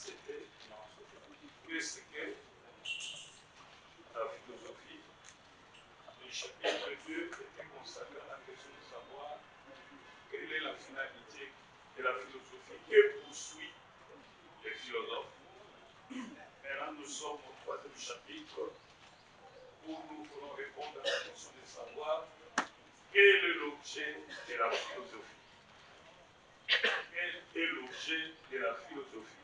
c'était qu'est-ce que la philosophie. Le chapitre 2 était consacré à la question de savoir quelle est la finalité de la philosophie que poursuit les philosophes. Maintenant, nous sommes au troisième chapitre où nous voulons répondre à la question de savoir quel est l'objet de la philosophie. Quel est l'objet de la philosophie?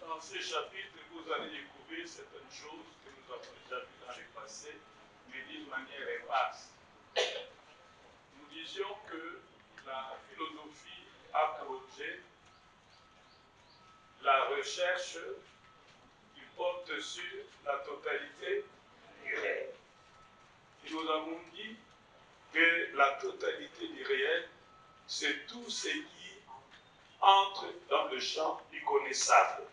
Dans ces chapitres, vous allez découvrir certaines choses que nous avons déjà vues dans le passé, mais d'une manière éparse. Nous disions que la philosophie a pour objet la recherche qui porte sur la totalité du réel. Et nous avons dit que la totalité du réel, c'est tout ce qui entre dans le champ du connaissable.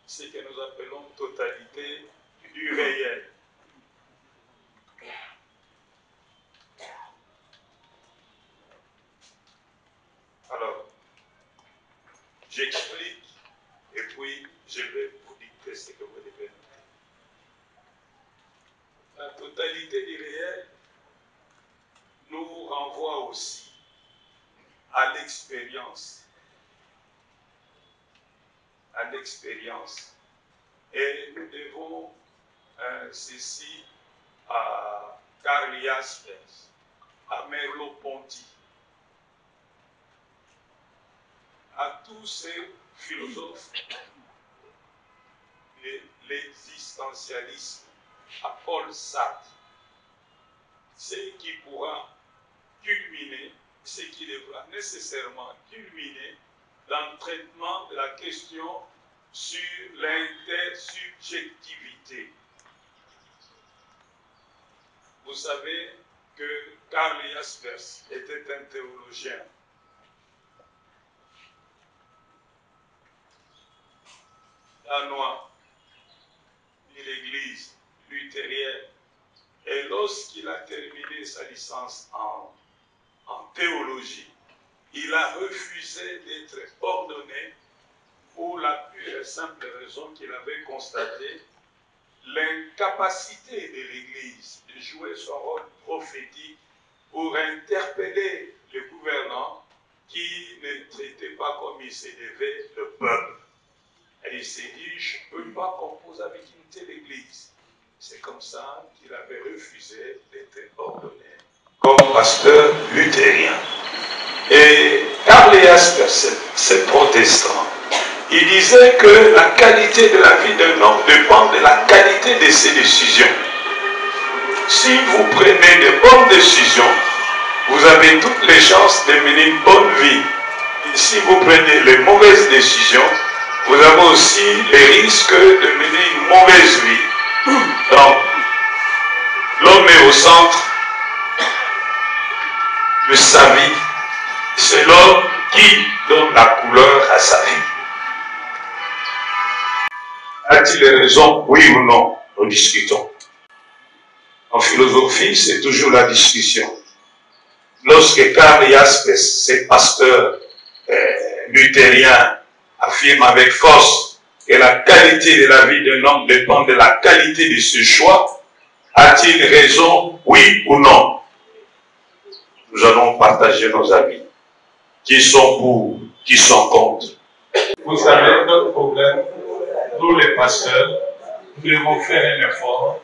Ce que nous appelons totalité du réel. Alors, j'explique et puis je vais vous dicter ce que vous devez noter. La totalité du réel nous renvoie aussi à l'expérience. À l'expérience. Et nous devons ceci à Karl Jaspers, à Merleau-Ponty, à tous ces philosophes, l'existentialisme, à Paul Sartre, ce qui pourra culminer, ce qui devra nécessairement culminer dans le traitement de la question sur l'intersubjectivité. Vous savez que Karl Jaspers était un théologien. Danois de l'Église luthérienne. Et lorsqu'il a terminé sa licence en théologie, il a refusé d'être ordonné pour la pure et simple raison qu'il avait constaté l'incapacité de l'Église de jouer son rôle prophétique pour interpeller les gouvernants qui ne traitaient pas comme il se devait le peuple. Et il s'est dit, je ne peux pas composer avec une telle Église. C'est comme ça qu'il avait refusé d'être ordonné comme pasteur luthérien. Et Karl Jaspers, c'est protestant. Il disait que la qualité de la vie d'un homme dépend de la qualité de ses décisions. Si vous prenez de bonnes décisions, vous avez toutes les chances de mener une bonne vie. Et si vous prenez les mauvaises décisions, vous avez aussi les risques de mener une mauvaise vie. Donc, l'homme est au centre de sa vie. C'est l'homme qui donne la couleur à sa vie. A-t-il raison, oui ou non? Nous discutons. En philosophie, c'est toujours la discussion. Lorsque Karl Jaspers, ce pasteur luthérien, affirme avec force que la qualité de la vie d'un homme dépend de la qualité de ses choix, a-t-il raison, oui ou non? Nous allons partager nos avis. Qui sont pour, qui sont contre. Vous savez, notre problème, nous les pasteurs, nous devons faire un effort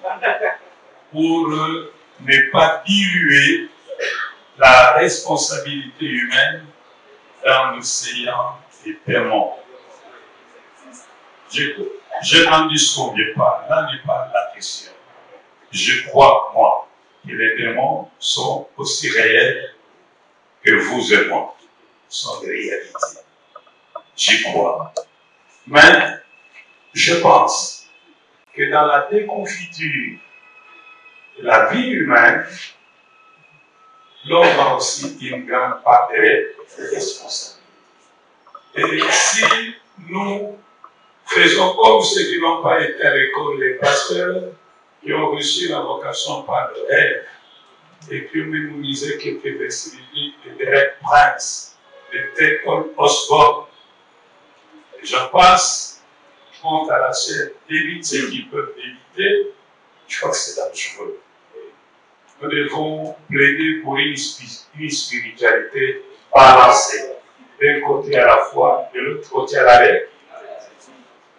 pour ne pas diluer la responsabilité humaine dans l'océan des démons. Je n'en discute pas, là n'est pas la question. Je crois, moi, que les démons sont aussi réels que vous et moi. Sont des réalités. J'y crois. Mais je pense que dans la déconfiture de la vie humaine, l'homme a aussi une grande part de responsabilité. Et si nous faisons comme ceux qui n'ont pas été à l'école, les pasteurs qui ont reçu la vocation par le rêve, et puis mémoriser quelques versets bibliques de Derek Prince, de Ted Osborne. Et j'en passe, quant à la chaîne, évite ceux qui peuvent éviter, je crois que c'est dangereux. Nous devons plaider pour une spiritualité balancée. D'un côté à la foi, de l'autre côté à la règle.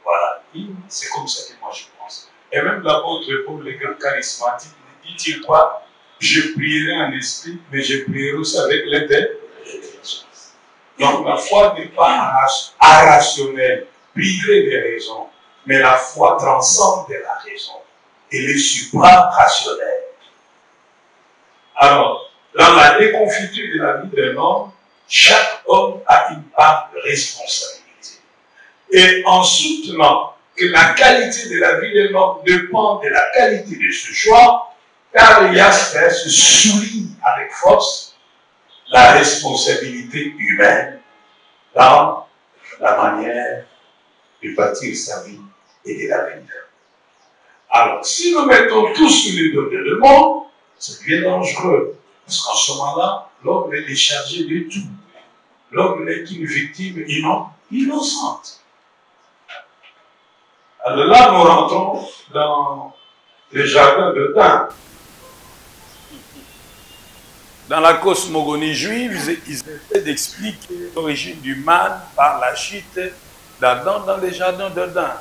Voilà. C'est comme ça que moi je pense. Et même l'apôtre Paul, le grand charismatique, ne dit-il pas, je prierai en esprit, mais je prierai aussi avec l'intelligence. Donc la foi n'est pas irrationnelle, privée des raisons, mais la foi transcende de la raison. Elle est supra-rationnelle. Alors, dans la déconfiture de la vie d'un homme, chaque homme a une part de responsabilité. Et en soutenant que la qualité de la vie d'un homme dépend de la qualité de ce choix, Karl Jaspers souligne avec force la responsabilité humaine dans la manière de bâtir sa vie et de la vie. Alors, si nous mettons tous sur les dos de le monde, c'est bien dangereux. Parce qu'en ce moment-là, l'homme est déchargé de tout. L'homme n'est qu'une victime innocente. Alors là, nous rentrons dans le jardin d'Éden. Dans la cosmogonie juive, ils essaient d'expliquer l'origine du mal par la chute d'Adam dans le jardin d'Éden.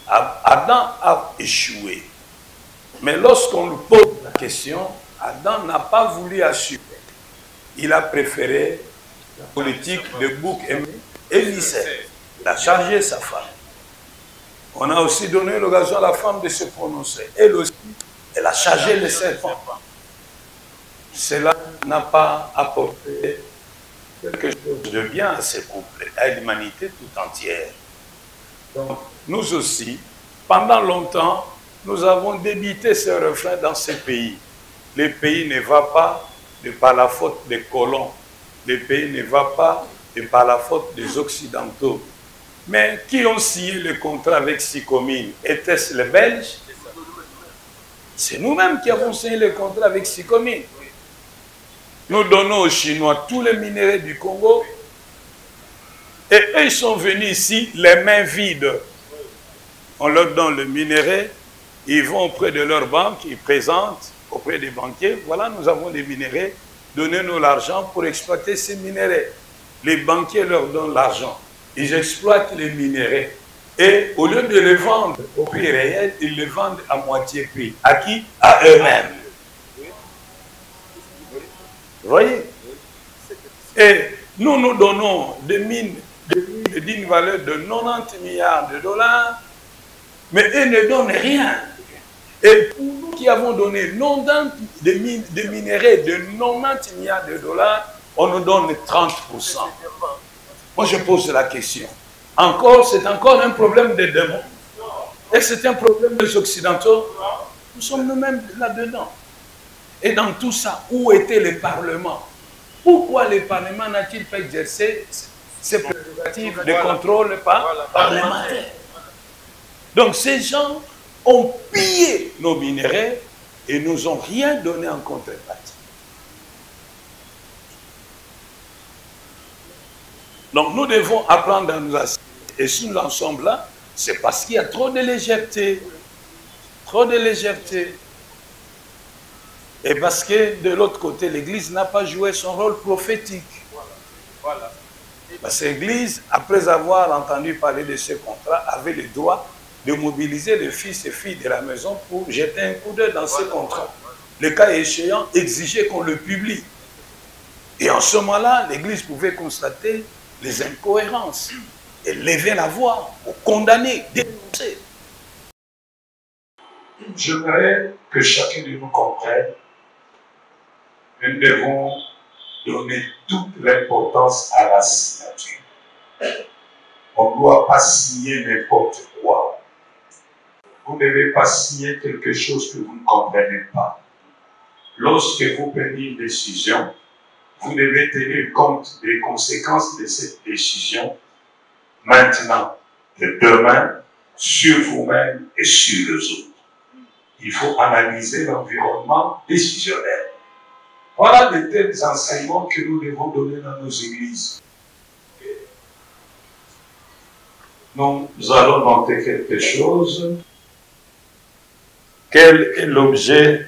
Adam a échoué. Mais lorsqu'on lui pose la question, Adam n'a pas voulu assumer. Il a préféré la politique de bouc émissaire. Il a chargé sa femme. On a aussi donné l'occasion à la femme de se prononcer. Elle aussi, elle a chargé le serpent. Cela n'a pas apporté quelque chose de bien à ce couple, à l'humanité tout entière. Donc, nous aussi, pendant longtemps, nous avons débité ce refrain dans ce pays. Le pays ne va pas de par la faute des colons. Le pays ne va pas de par la faute des Occidentaux. Mais qui ont signé le contrat avec Sicomine? Était-ce les Belges? C'est nous-mêmes qui avons signé le contrat avec Sicomine. Nous donnons aux Chinois tous les minéraux du Congo. Et eux, ils sont venus ici les mains vides. On leur donne le minerai, ils vont auprès de leur banque, ils présentent auprès des banquiers, voilà, nous avons des minéraux, donnez-nous l'argent pour exploiter ces minéraux. Les banquiers leur donnent l'argent, ils exploitent les minéraux. Et au lieu de les vendre au prix réel, ils les vendent à moitié prix. À qui? À eux-mêmes. Vous voyez? Et nous donnons des mines d'une valeur de 90 milliards de dollars, mais eux ne donnent rien. Et pour nous qui avons donné des minéraux de 90 milliards de dollars, on nous donne 30%. Moi, je pose la question. C'est encore un problème des démons. Et c'est un problème des Occidentaux. Nous sommes nous-mêmes là-dedans. Et dans tout ça, où était le Parlement? Pourquoi le Parlement n'a-t-il pas exercé ses prérogatives de contrôle parlementaire? Donc ces gens ont pillé nos minéraux et nous ont rien donné en contrepartie. Donc nous devons apprendre à nous assurer. Et si nous en sommes là, c'est parce qu'il y a trop de légèreté. Trop de légèreté. Et parce que de l'autre côté, l'Église n'a pas joué son rôle prophétique. Voilà. Parce que l'Église, après avoir entendu parler de ce contrat, avait le droit de mobiliser les fils et filles de la maison pour jeter un coup d'œil dans ce contrat. Le cas échéant, exigeait qu'on le publie. Et en ce moment-là, l'Église pouvait constater les incohérences et lever la voix pour condamner, dénoncer. J'aimerais que chacun de nous comprenne que nous devons donner toute l'importance à la signature. On ne doit pas signer n'importe quoi. Vous ne devez pas signer quelque chose que vous ne comprenez pas. Lorsque vous prenez une décision, vous devez tenir compte des conséquences de cette décision maintenant, de demain, sur vous-même et sur les autres. Il faut analyser l'environnement décisionnel. Voilà les tels enseignements que nous devons donner dans nos églises. Nous allons noter quelque chose. Quel est l'objet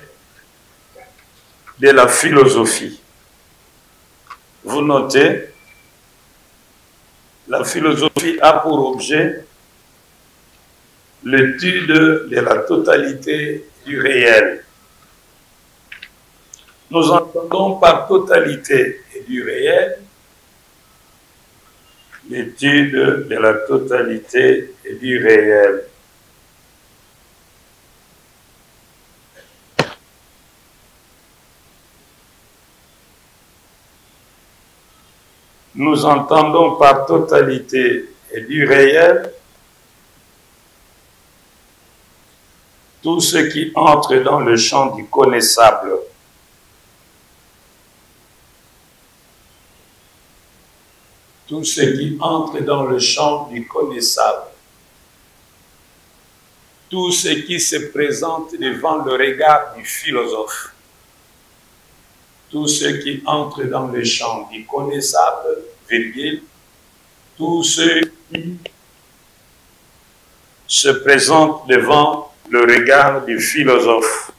de la philosophie? Vous notez, la philosophie a pour objet l'étude de la totalité du réel. Nous entendons par totalité et du réel l'étude de la totalité et du réel. Nous entendons par totalité et du réel tout ce qui entre dans le champ du connaissable. Tout ce qui entre dans le champ du connaissable. Tout ce qui se présente devant le regard du philosophe. Tout ce qui entre dans le champ du connaissable, virgule, tout ce qui se présente devant le regard du philosophe.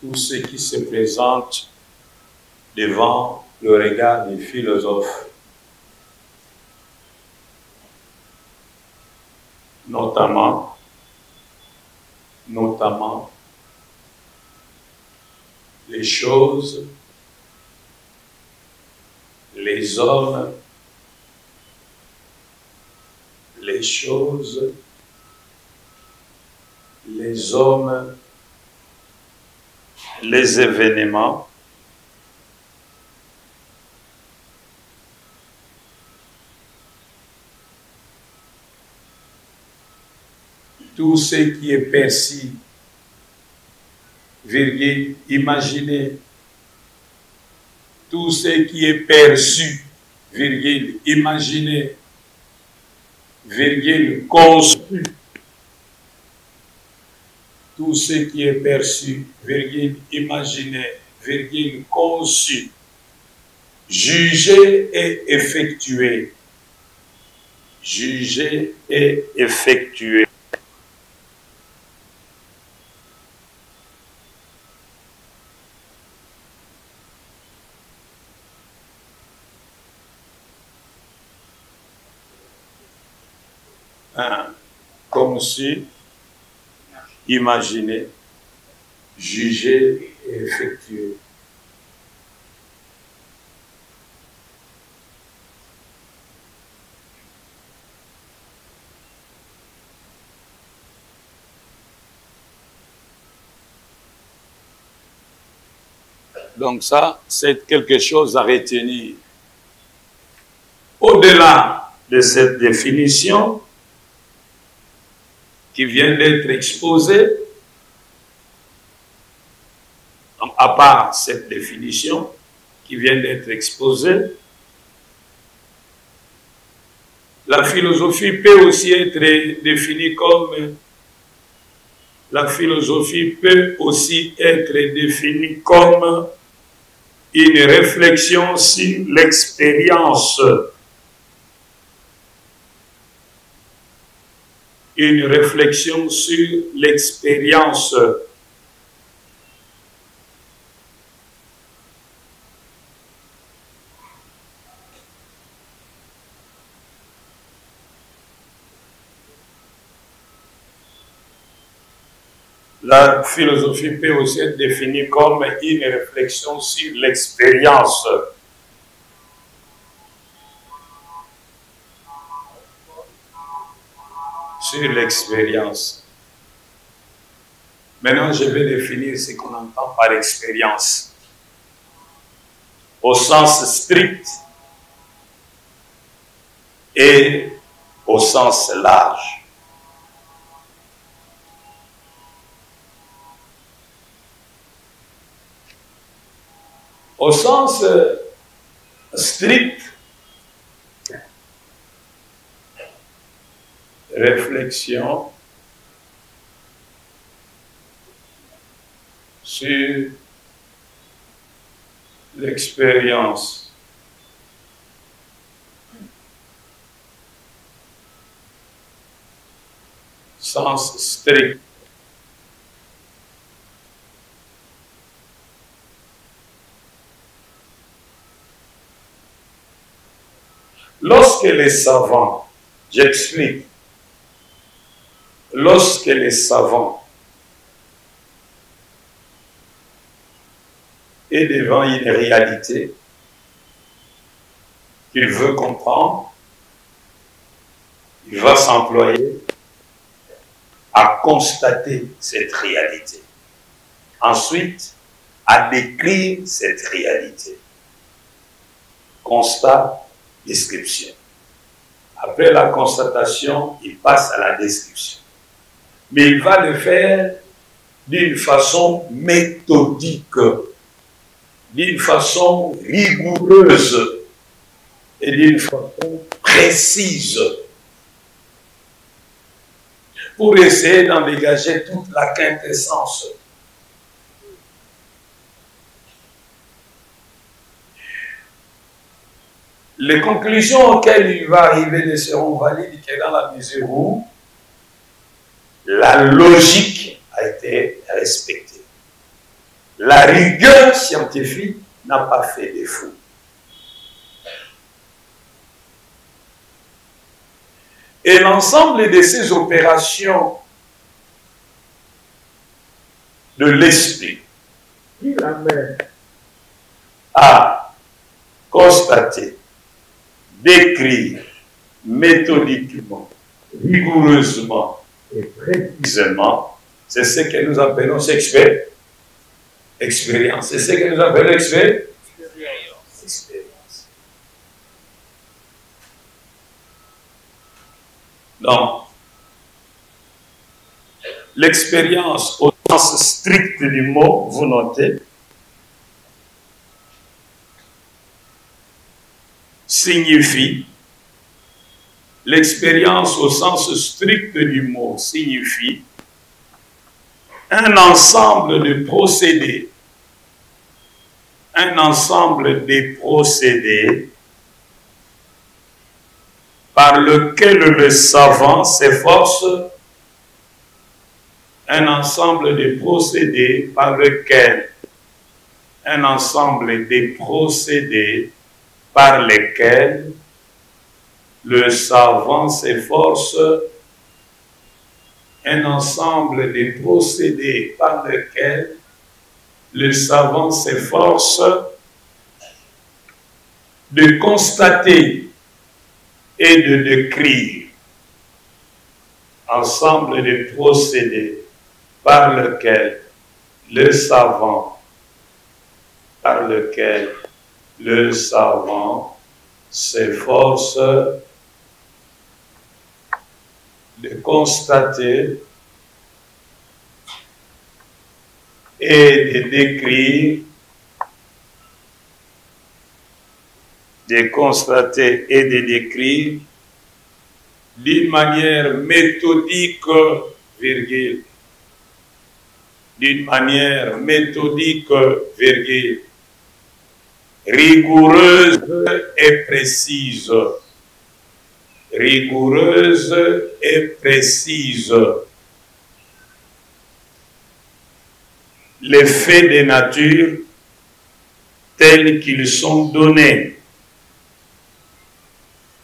Tout ce qui se présente devant le regard du philosophe. Notamment les choses, les hommes, les choses, les hommes, les événements, tout ce qui est perçu, virgule, imaginé, tout ce qui est perçu, virgule, imaginé, virgule, conçu, tout ce qui est perçu, virgule, imaginé, virgule, conçu, jugé et effectué, jugé et effectué. Conçu, imaginé, jugé et effectué. Donc ça, c'est quelque chose à retenir. Au-delà de cette définition qui vient d'être exposée, donc à part cette définition qui vient d'être exposée, la philosophie peut aussi être définie comme une réflexion sur l'expérience. Une réflexion sur l'expérience. La philosophie peut aussi être définie comme une réflexion sur l'expérience. Sur l'expérience. Maintenant, je vais définir ce qu'on entend par expérience. Au sens strict et au sens large. Au sens strict, réflexion sur l'expérience sens strict. Lorsque les savants, j'explique, lorsque les savants est devant une réalité qu'il veut comprendre, il va s'employer à constater cette réalité. Ensuite, à décrire cette réalité. Constat, description. Après la constatation, il passe à la description. Mais il va le faire d'une façon méthodique, d'une façon rigoureuse et d'une façon précise pour essayer d'en dégager toute la quintessence. Les conclusions auxquelles il va arriver ne seront valides que dans la mesure où la logique a été respectée. La rigueur scientifique n'a pas fait défaut. Et l'ensemble de ces opérations de l'esprit qui l'amène à constater, décrire méthodiquement, rigoureusement et précisément, c'est ce que nous appelons expérience. C'est ce que nous appelons expérience. Donc, l'expérience au sens strict du mot, vous notez, signifie, l'expérience au sens strict du mot signifie un ensemble de procédés, par lequel le savant s'efforce, un ensemble de procédés par lesquels le savant s'efforce, un ensemble de procédés par lesquels le savant s'efforce de constater et de décrire, ensemble de procédés par lequel le savant s'efforce de constater et de décrire, d'une manière méthodique, rigoureuse et précise. Les faits de nature tels qu'ils sont donnés.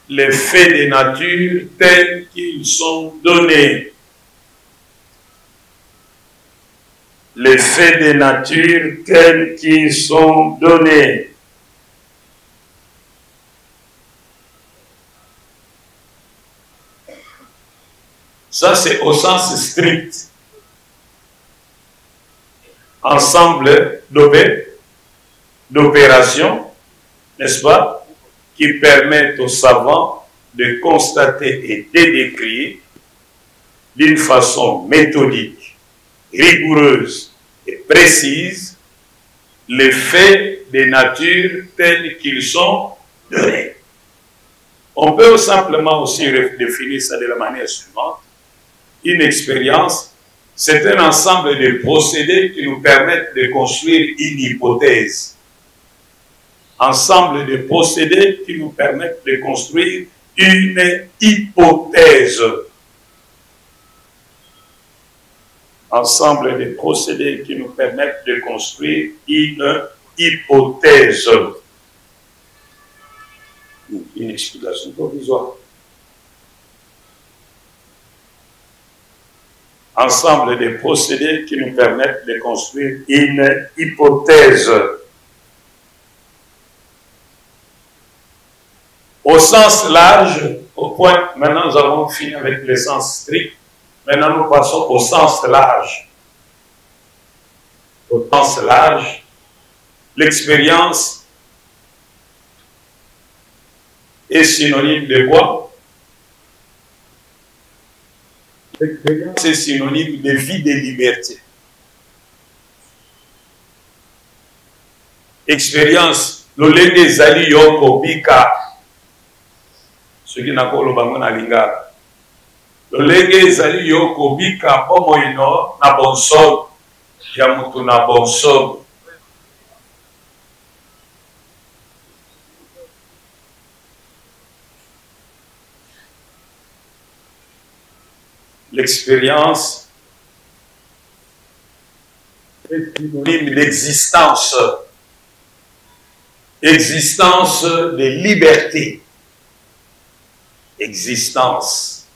Les faits de nature tels qu'ils sont donnés. Les faits de nature tels qu'ils sont donnés. Ça, c'est au sens strict. Ensemble d'opérations, n'est-ce pas, qui permettent aux savants de constater et de décrire d'une façon méthodique, rigoureuse et précise les faits de nature tels qu'ils sont donnés. On peut simplement aussi définir ça de la manière suivante. Une expérience, C'est un ensemble de procédés qui nous permettent de construire une hypothèse. Ensemble de procédés qui nous permettent de construire une hypothèse. Ensemble de procédés qui nous permettent de construire une hypothèse. Une explication provisoire. Ensemble de procédés qui nous permettent de construire une hypothèse. Au sens large, au point, maintenant nous avons fini avec le sens strict, maintenant nous passons au sens large. Au sens large, l'expérience est synonyme de quoi? L'expérience est synonyme de vie de liberté. Expérience, lolenge ezali yoko bika. Ce qui n'a pas le bango na lingala. Lolenge ezali yoko bika pomo ino na bonso ya mutu na bonso. L'expérience est synonyme d'existence. Existence de liberté. Existence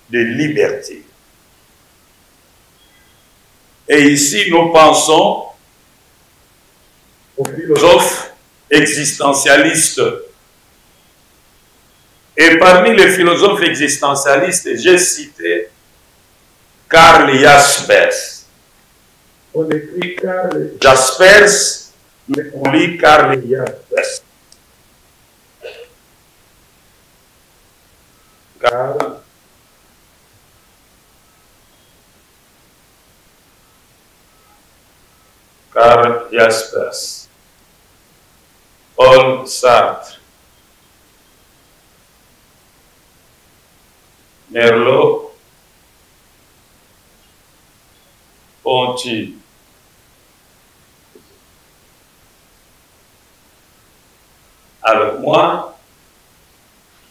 de liberté. Et ici, nous pensons aux philosophes existentialistes. Et parmi les philosophes existentialistes, j'ai cité Karl Jaspers. On écrit Karl Jaspers, mais on lit Karl Jaspers. Karl Jaspers. Paul Sartre. Merleau-Ponty. Alors moi,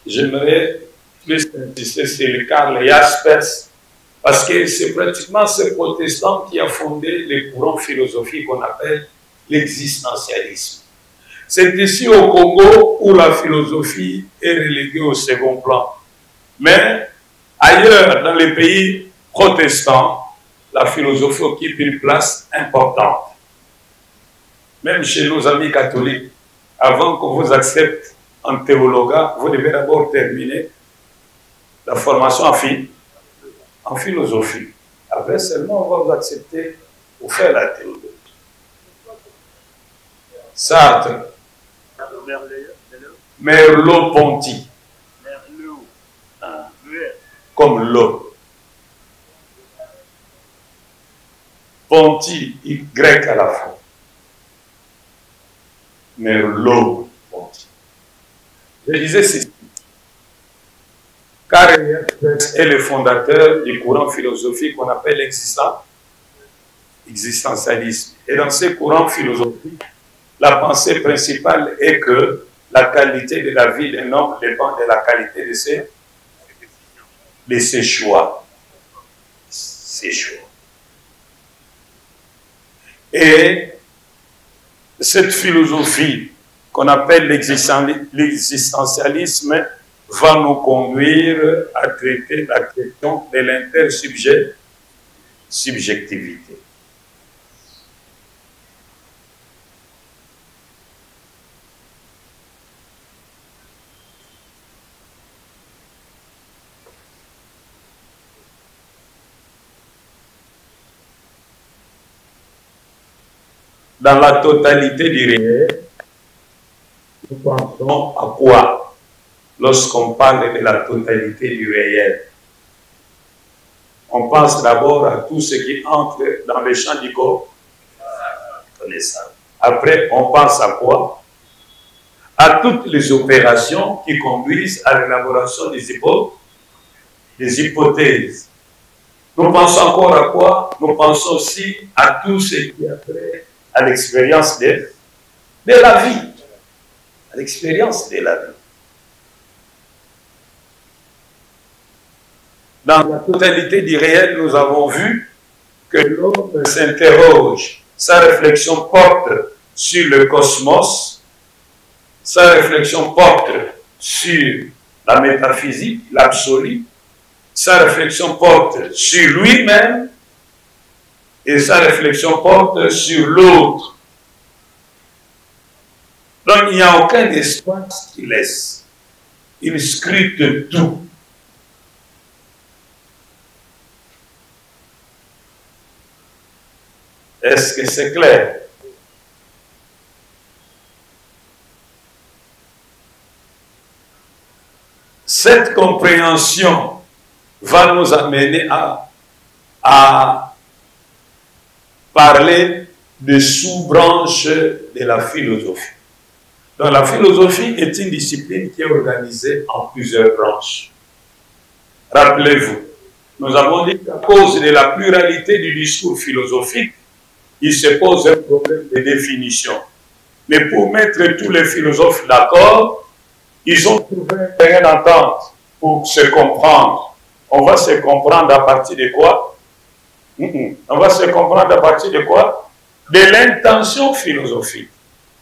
j'aimerais plus insister sur le Karl Jaspers parce que c'est pratiquement ce protestant qui a fondé le courant philosophique qu'on appelle l'existentialisme. C'est ici au Congo où la philosophie est reléguée au second plan. Mais ailleurs, dans les pays protestants, la philosophie occupe une place importante. Même chez nos amis catholiques, avant qu'on vous accepte en théologat, vous devez d'abord terminer la formation en philosophie. Après seulement, on va vous accepter pour faire la théologie. Sartre, Merleau-Ponty, comme l'eau. Ponty, grec à la fin. Merleau-Ponty. Je disais ceci. Karl Jaspers est le fondateur du courant philosophique qu'on appelle l'existentialisme. Et dans ce courant philosophique, la pensée principale est que la qualité de la vie d'un homme dépend de la qualité de ses choix. Ses choix. Et cette philosophie qu'on appelle l'existentialisme va nous conduire à traiter la question de l'intersubjectivité. Dans la totalité du réel, nous pensons à quoi lorsqu'on parle de la totalité du réel? On pense d'abord à tout ce qui entre dans le champ du corps. Après, on pense à quoi? À toutes les opérations qui conduisent à l'élaboration des des hypothèses. Nous pensons encore à quoi? Nous pensons aussi à tout ce qui a trait à l'expérience de la vie. À l'expérience de la vie. Dans la totalité du réel, nous avons vu que l'homme s'interroge, sa réflexion porte sur le cosmos, sa réflexion porte sur la métaphysique, l'absolu, sa réflexion porte sur lui-même et sa réflexion porte sur l'autre. Donc il n'y a aucun espace qu'il laisse. Il scrute tout. Est-ce que c'est clair? Cette compréhension va nous amener à parler de sous-branches de la philosophie. Donc la philosophie est une discipline qui est organisée en plusieurs branches. Rappelez-vous, nous avons dit qu'à cause de la pluralité du discours philosophique, il se pose un problème de définition. Mais pour mettre tous les philosophes d'accord, ils ont trouvé un terrain d'entente pour se comprendre. On va se comprendre à partir de quoi? On va se comprendre à partir de quoi? De l'intention philosophique.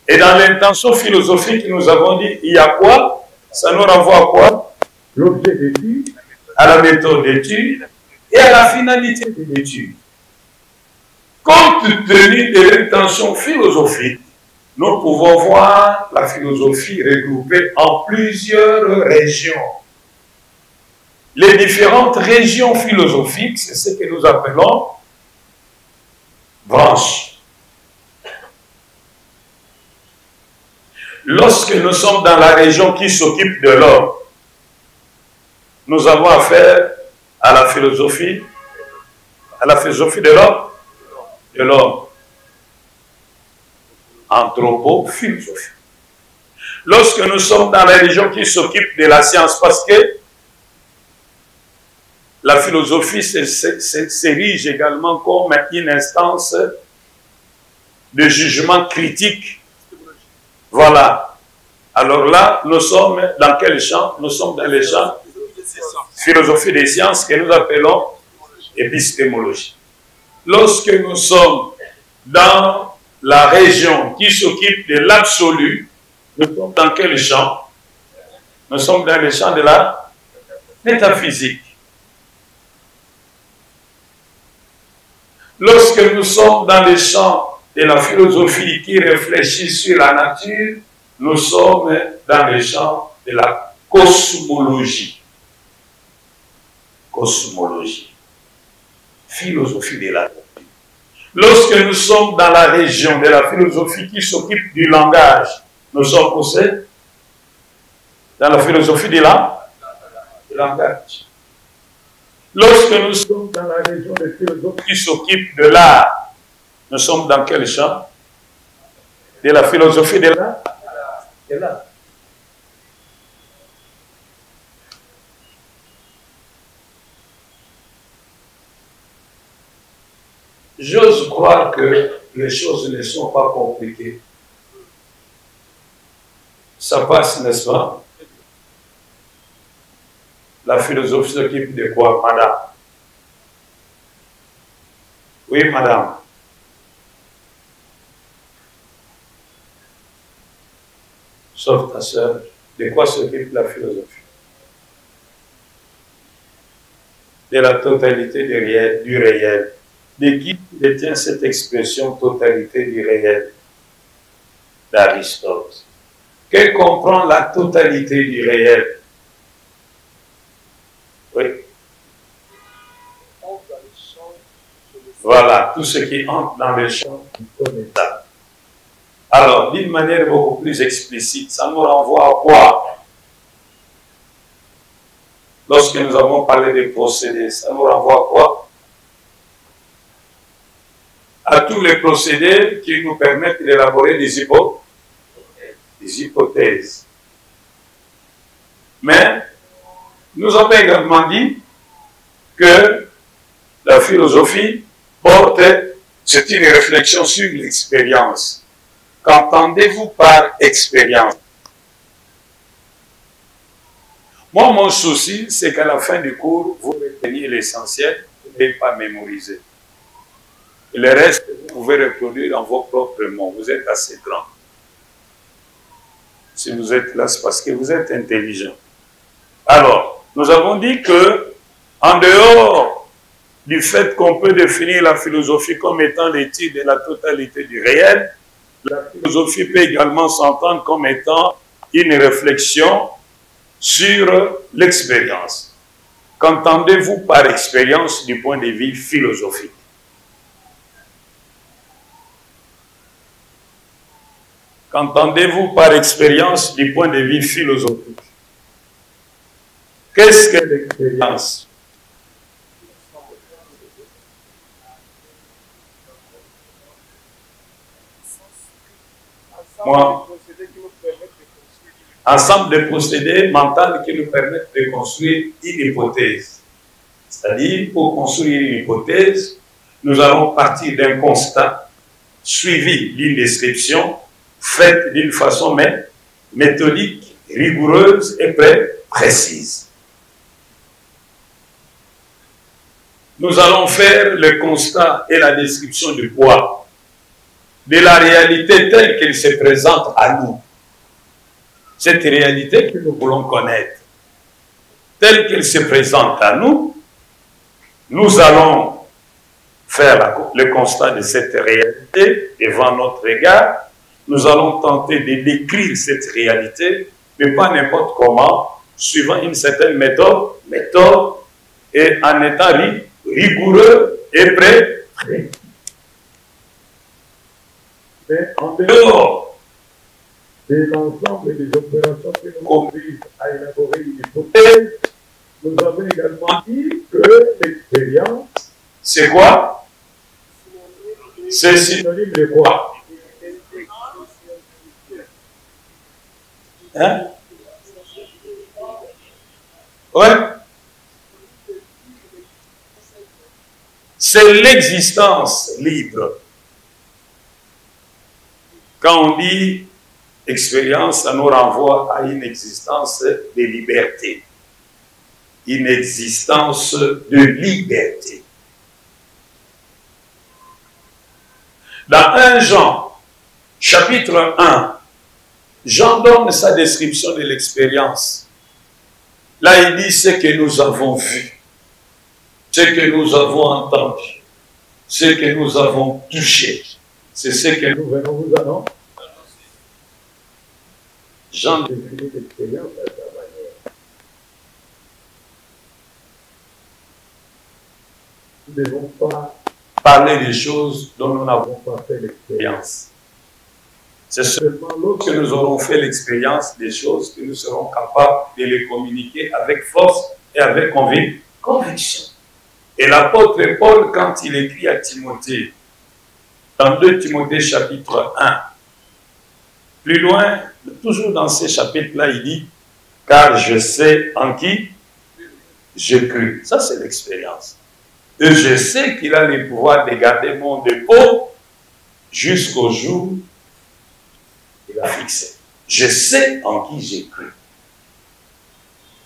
Et dans l'intention philosophique, nous avons dit, il y a quoi? Ça nous renvoie à quoi? L'objet d'étude, à la méthode d'étude et à la finalité de l'étude. Compte tenu de l'intention philosophique, nous pouvons voir la philosophie regroupée en plusieurs régions. Les différentes régions philosophiques, c'est ce que nous appelons branches. Lorsque nous sommes dans la région qui s'occupe de l'homme, nous avons affaire à la philosophie de l'homme. Anthropophilosophie. Lorsque nous sommes dans la région qui s'occupe de la science, parce que la philosophie s'érige également comme une instance de jugement critique. Voilà. Alors là, nous sommes dans quel champ? Nous sommes dans le champ philosophie des sciences que nous appelons épistémologie. Lorsque nous sommes dans la région qui s'occupe de l'absolu, nous sommes dans quel champ? Nous sommes dans le champ de la métaphysique. Lorsque nous sommes dans le champ de la philosophie qui réfléchit sur la nature, nous sommes dans le champ de la cosmologie. Cosmologie. Philosophie de la nature. Lorsque nous sommes dans la région de la philosophie qui s'occupe du langage, nous sommes aussi dans la philosophie du langage. Lorsque nous sommes dans la région des philosophes qui s'occupent de l'art, nous sommes dans quel champ? De la philosophie de l'art. J'ose croire que les choses ne sont pas compliquées. Ça passe, n'est-ce pas? La philosophie s'occupe de quoi, madame? Oui, madame. Sauf ta sœur, de quoi s'occupe la philosophie? De la totalité du réel. De qui détient cette expression totalité du réel? D'Aristote. Qu'elle comprend la totalité du réel? Oui. Voilà, tout ce qui entre dans le champ du connaissable. Alors, d'une manière beaucoup plus explicite, ça nous renvoie à quoi? Lorsque nous avons parlé des procédés, ça nous renvoie à quoi? À tous les procédés qui nous permettent d'élaborer des hypothèses. Mais nous avons également dit que la philosophie porte, c'est une réflexion sur l'expérience. Qu'entendez-vous par expérience? Moi, mon souci, c'est qu'à la fin du cours, vous reteniez l'essentiel, vous n'avez pas mémorisé. Et le reste, vous pouvez reproduire dans vos propres mots. Vous êtes assez grand. Si vous êtes là, c'est parce que vous êtes intelligent. Alors, nous avons dit que, en dehors du fait qu'on peut définir la philosophie comme étant l'étude de la totalité du réel, la philosophie peut également s'entendre comme étant une réflexion sur l'expérience. Qu'entendez-vous par expérience du point de vue philosophique? Qu'entendez-vous par expérience du point de vue philosophique? Qu'est-ce que l'expérience? Moi, ensemble de procédés mentaux qui nous permettent de construire une hypothèse. C'est-à-dire, pour construire une hypothèse, nous allons partir d'un constat suivi d'une description faite d'une façon méthodique, rigoureuse et précise. Nous allons faire le constat et la description du poids de la réalité telle qu'elle se présente à nous. Cette réalité que nous voulons connaître, telle qu'elle se présente à nous, nous allons faire le constat de cette réalité devant notre regard. Nous allons tenter de décrire cette réalité, mais pas n'importe comment, suivant une certaine méthode et en étant rigoureux et prêt. Mais en dehors de l'ensemble des opérations que nous conduisent à élaborer une hypothèse, nous avons également dit que l'expérience, c'est quoi? C'est synonyme de quoi? Hein? Ouais. C'est l'existence libre. Quand on dit expérience, ça nous renvoie à une existence de liberté. Une existence de liberté. Dans 1 Jean, chapitre 1, Jean donne sa description de l'expérience. Là, il dit ce que nous avons vu, ce que nous avons entendu, ce que nous avons touché. C'est ce que nous venons vous annoncer. Jean définit l'expérience à sa manière. Nous ne devons pas parler des choses dont nous n'avons pas fait l'expérience. C'est seulement lorsque nous aurons fait l'expérience des choses que nous serons capables de les communiquer avec force et avec conviction. Et l'apôtre Paul, quand il écrit à Timothée, dans 2 Timothée chapitre 1, plus loin, toujours dans ces chapitres-là, il dit « Car je sais en qui j'ai cru ». Ça, c'est l'expérience. Et je sais qu'il a le pouvoir de garder mon dépôt jusqu'au jour qu'il a fixé. Je sais en qui j'ai cru.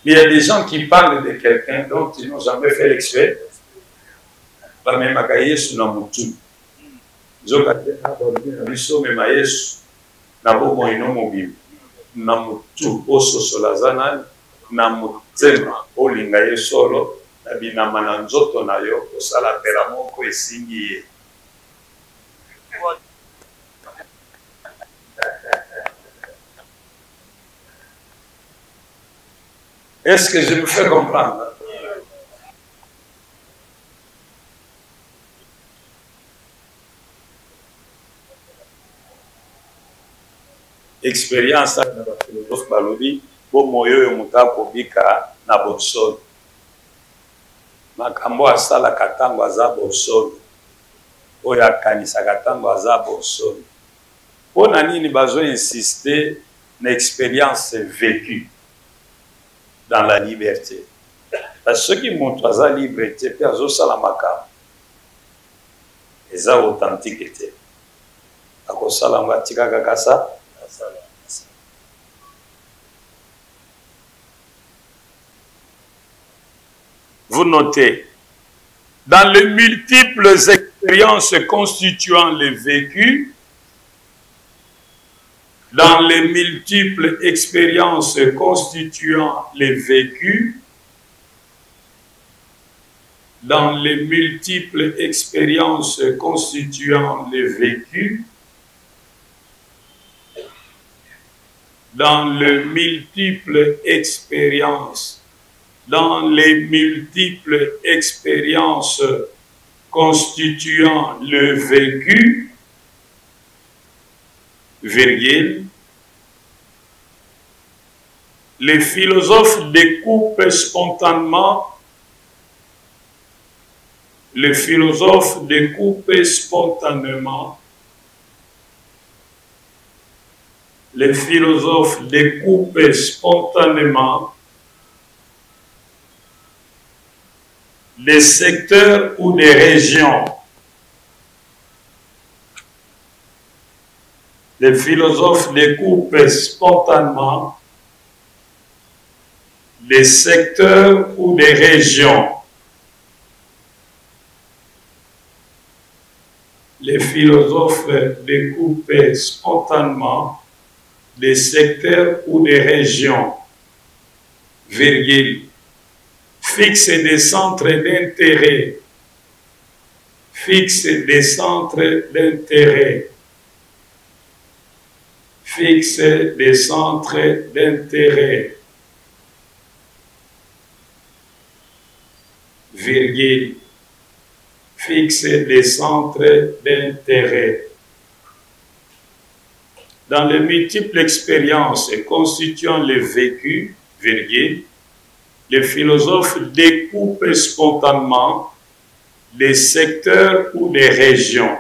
Mais il y a des gens qui parlent de quelqu'un dont ils n'ont jamais fait l'expérience. Pas même à Yesu na mutu. Zokate na biso mema Yesu na bomo inomo bibi. Na mutu ososolazana na mutema olinga Yesolo na binama na nzoto na yo osala pela moko esingi ye. Est-ce que je me fais comprendre? Expérience na philosophe balobi bo moyo yo mutako bika na bosolo. Makambo asala katango aza bosolo. Oya kanisa katango aza bosolo. Pona nini bazo insister na expérience vécue dans la liberté. Parce que ceux qui montrent ça libre était perso salamaka. Et ça authentique était. Ako salamba tika kakasa. Vous notez, dans les multiples expériences constituant le vécu, dans les multiples expériences constituant le vécu, dans les multiples expériences constituant le vécu, dans les multiples expériences constituant le vécu, virgule, les philosophes découpent spontanément les philosophes découpent spontanément des secteurs ou des régions. Les philosophes découpent spontanément des secteurs ou des régions. Les philosophes découpent spontanément des secteurs ou des régions, virgule, fixent des centres d'intérêt, virgule, fixe des centres d'intérêt. Dans les multiples expériences constituant le vécu, virgule, les philosophes découpent spontanément des secteurs ou des régions,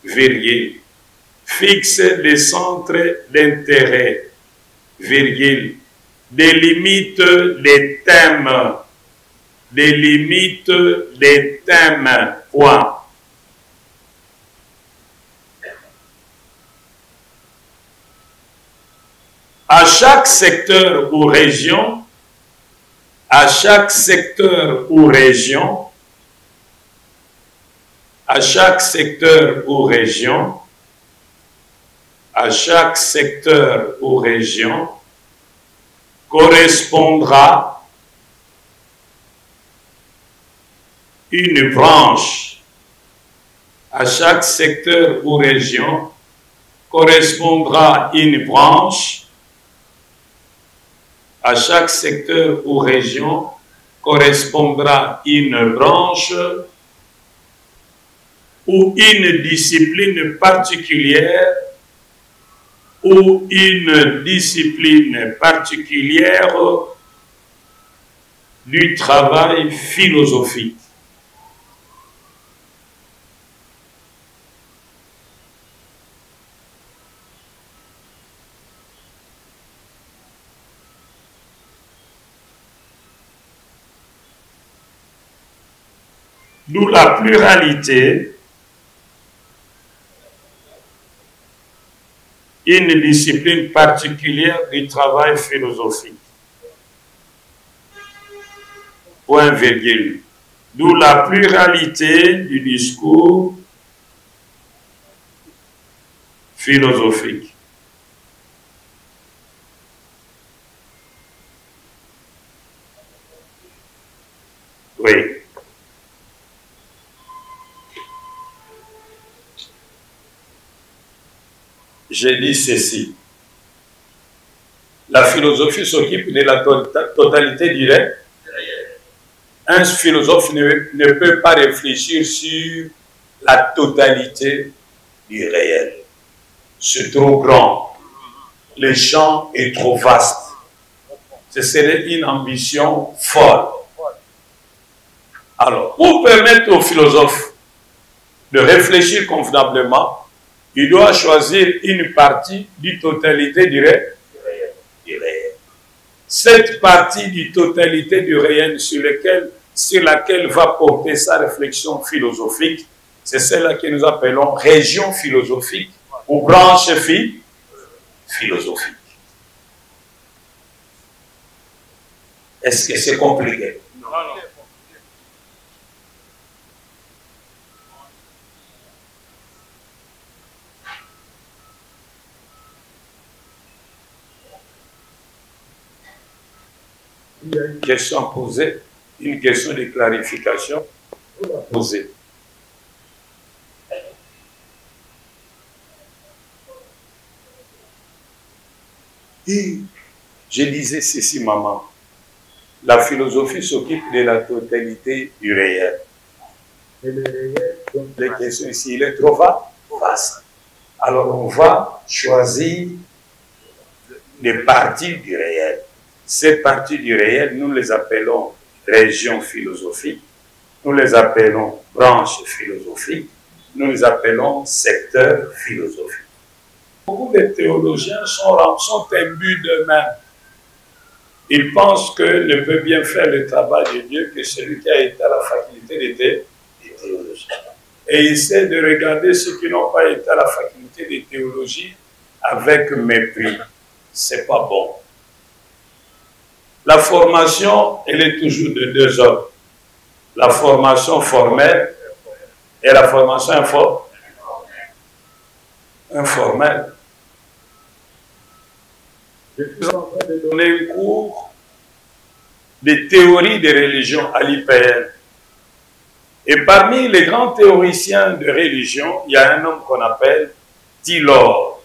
virgule, fixent des centres d'intérêt, virgule, délimitent des thèmes, point. À chaque secteur ou région, correspondra une branche. À chaque secteur ou région correspondra une branche. À chaque secteur ou région correspondra une branche ou une discipline particulière du travail philosophique. D'où la pluralité, une discipline particulière du travail philosophique. Point virgule. D'où la pluralité du discours philosophique. Oui. J'ai dit ceci. La philosophie s'occupe de la totalité du réel. Un philosophe ne peut pas réfléchir sur la totalité du réel. C'est trop grand. Le champ est trop vaste. Ce serait une ambition folle. Alors, pour permettre au philosophe de réfléchir convenablement, il doit choisir une partie du totalité du réel. cette partie du totalité du réel sur laquelle va porter sa réflexion philosophique, c'est celle-là que nous appelons région philosophique ou branche philosophique. Est-ce que c'est compliqué? Non. Il y a une question posée, une question de clarification posée. Et je disais ceci, maman. La philosophie s'occupe de la totalité du réel. Et le réel, donc les questions ici, il est trop vaste. Alors on va choisir des parties du réel. Ces parties du réel, nous les appelons régions philosophiques, nous les appelons branches philosophiques, nous les appelons secteurs philosophiques. Beaucoup de théologiens sont imbus d'eux-mêmes. Ils pensent que ne peut bien faire le travail de Dieu que celui qui a été à la faculté de théologie. Et ils essaient de regarder ceux qui n'ont pas été à la faculté de théologie avec mépris. C'est pas bon. La formation, elle est toujours de deux ordres. La formation formelle et la formation informelle. Je suis en train de donner un cours de théorie des religions à l'IPN. Et parmi les grands théoriciens de religion, il y a un homme qu'on appelle Taylor.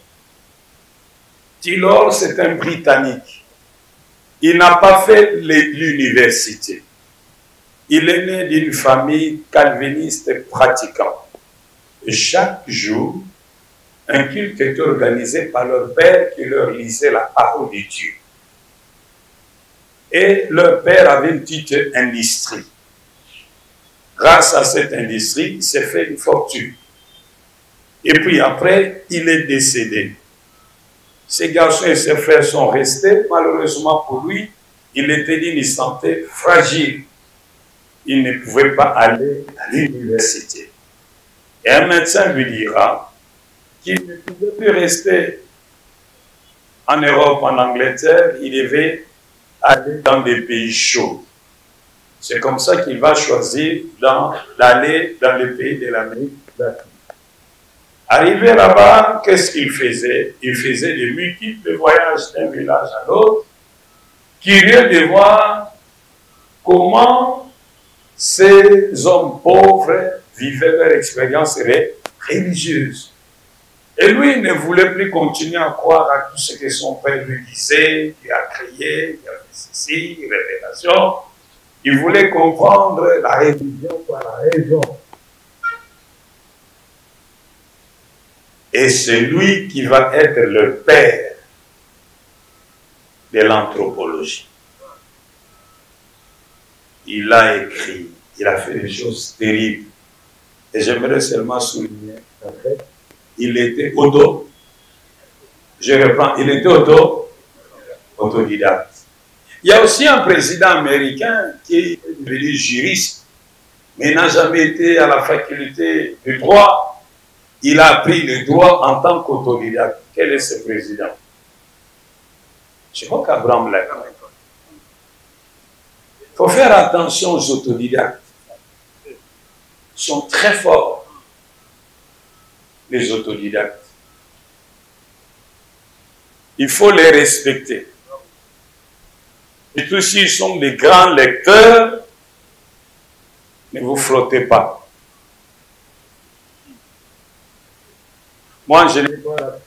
Taylor, c'est un Britannique. Il n'a pas fait l'université. Il est né d'une famille calviniste pratiquante. Chaque jour, un culte était organisé par leur père qui leur lisait la parole de Dieu. Et leur père avait une petite industrie. Grâce à cette industrie, il s'est fait une fortune. Et puis après, il est décédé. Ces garçons et ses frères sont restés. Malheureusement pour lui, il était d'une santé fragile. Il ne pouvait pas aller à l'université. Et un médecin lui dira qu'il ne pouvait plus rester en Europe, en Angleterre, il devait aller dans des pays chauds. C'est comme ça qu'il va choisir d'aller dans les pays de l'Amérique latine. Arrivé là-bas, qu'est-ce qu'il faisait? Il faisait de multiples voyages d'un village à l'autre, curieux de voir comment ces hommes pauvres vivaient leur expérience religieuse. Et lui, il ne voulait plus continuer à croire à tout ce que son père lui disait, il a crié, il a fait ceci, révélation. Il voulait comprendre la religion par la raison. Et c'est lui qui va être le père de l'anthropologie. Il a écrit, il a fait des choses terribles. Et j'aimerais seulement souligner qu'après, il était autodidacte. Il y a aussi un président américain qui est devenu juriste, mais n'a jamais été à la faculté de droit. Il a appris le droit en tant qu'autodidacte. Quel est ce président? Je crois qu'Abraham Lincoln. Il faut faire attention aux autodidactes. Ils sont très forts, les autodidactes. Il faut les respecter. Et tous s'ils sont des grands lecteurs, ne vous frottez pas. Moi,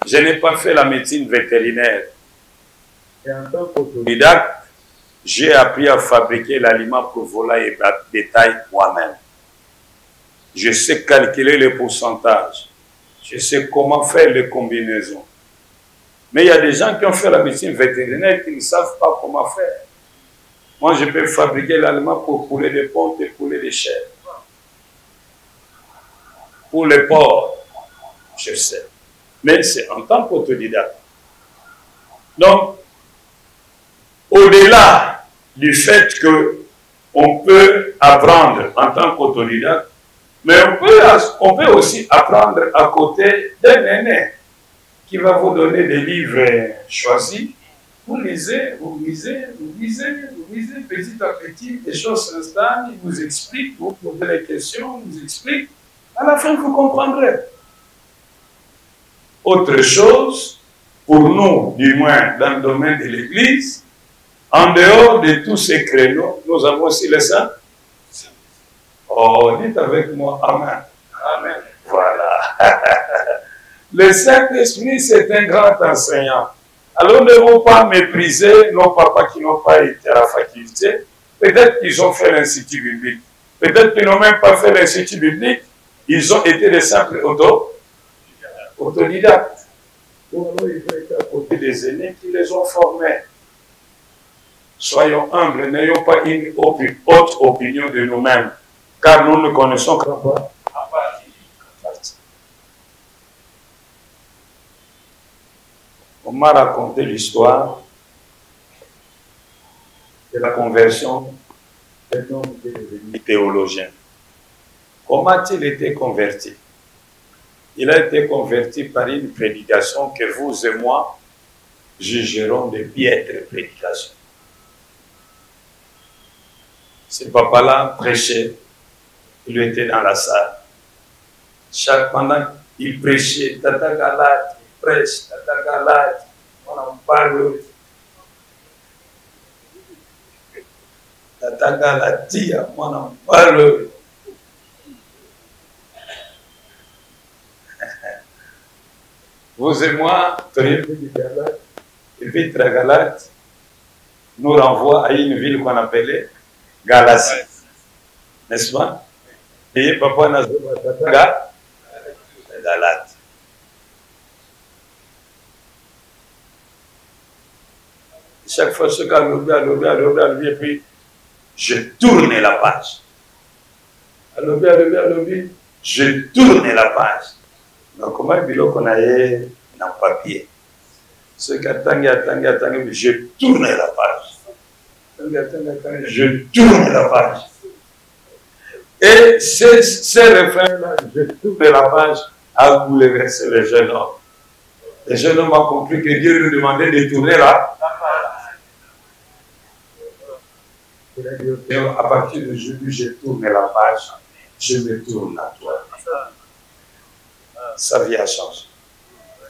je n'ai pas fait la médecine vétérinaire. Et en tant qu'autodidacte, j'ai appris à fabriquer l'aliment pour volailles et bétail moi-même. Je sais calculer les pourcentages. Je sais comment faire les combinaisons. Mais il y a des gens qui ont fait la médecine vétérinaire qui ne savent pas comment faire. Moi, je peux fabriquer l'aliment pour poulet de ponte et poulet de chair. Pour les porcs, je sais. Mais c'est en tant qu'autodidacte. Donc, au-delà du fait qu'on peut apprendre en tant qu'autodidacte, mais on peut aussi apprendre à côté d'un aîné qui va vous donner des livres choisis. Vous lisez, vous lisez, vous lisez, vous lisez, petit à petit, les choses s'installent, il vous explique, vous posez les questions, il vous explique. À la fin, vous comprendrez. Autre chose, pour nous, du moins dans le domaine de l'Église, en dehors de tous ces créneaux, nous avons aussi les saints. Oh, dites avec moi, Amen. Amen. Voilà. Le Saint-Esprit, c'est un grand enseignant. Alors, ne devons pas mépriser nos papas qui n'ont pas été à la faculté. Peut-être qu'ils ont fait l'Institut biblique. Peut-être qu'ils n'ont même pas fait l'Institut biblique. Ils ont été des simples autodidactes. Ou alors, ils ont été à côté des aînés qui les ont formés. Soyons humbles, n'ayons pas une haute opinion de nous-mêmes, car nous ne connaissons que pas. On m'a raconté l'histoire de la conversion d'un homme qui est devenu théologien. Comment a-t-il été converti? Il a été converti par une prédication que vous et moi jugerons de piètre prédication. Ce papa-là prêchait, il était dans la salle. Pendant qu'il prêchait, Tata Galate, il prêche, Tata Galate, on en parle. Tata Galatia, on en parle. Vous et moi, Épître à Galate nous renvoie à une ville qu'on appelait Galatie. N'est-ce pas? Et papa n'a pas Galate. Chaque fois, ce gars lobby, et puis je tourne la page. Je tourne la page. Donc, comment il dit qu'on a dans le papier? Ce qui attend, je tourne la page. Je tourne la page. Et ces refrains-là, je tourne la page, a bouleversé le jeune homme. Le jeune homme a compris que Dieu lui demandait de tourner la page. Il a dit, à partir d'aujourd'hui, je tourne la page, je me tourne à toi. Sa vie a changé.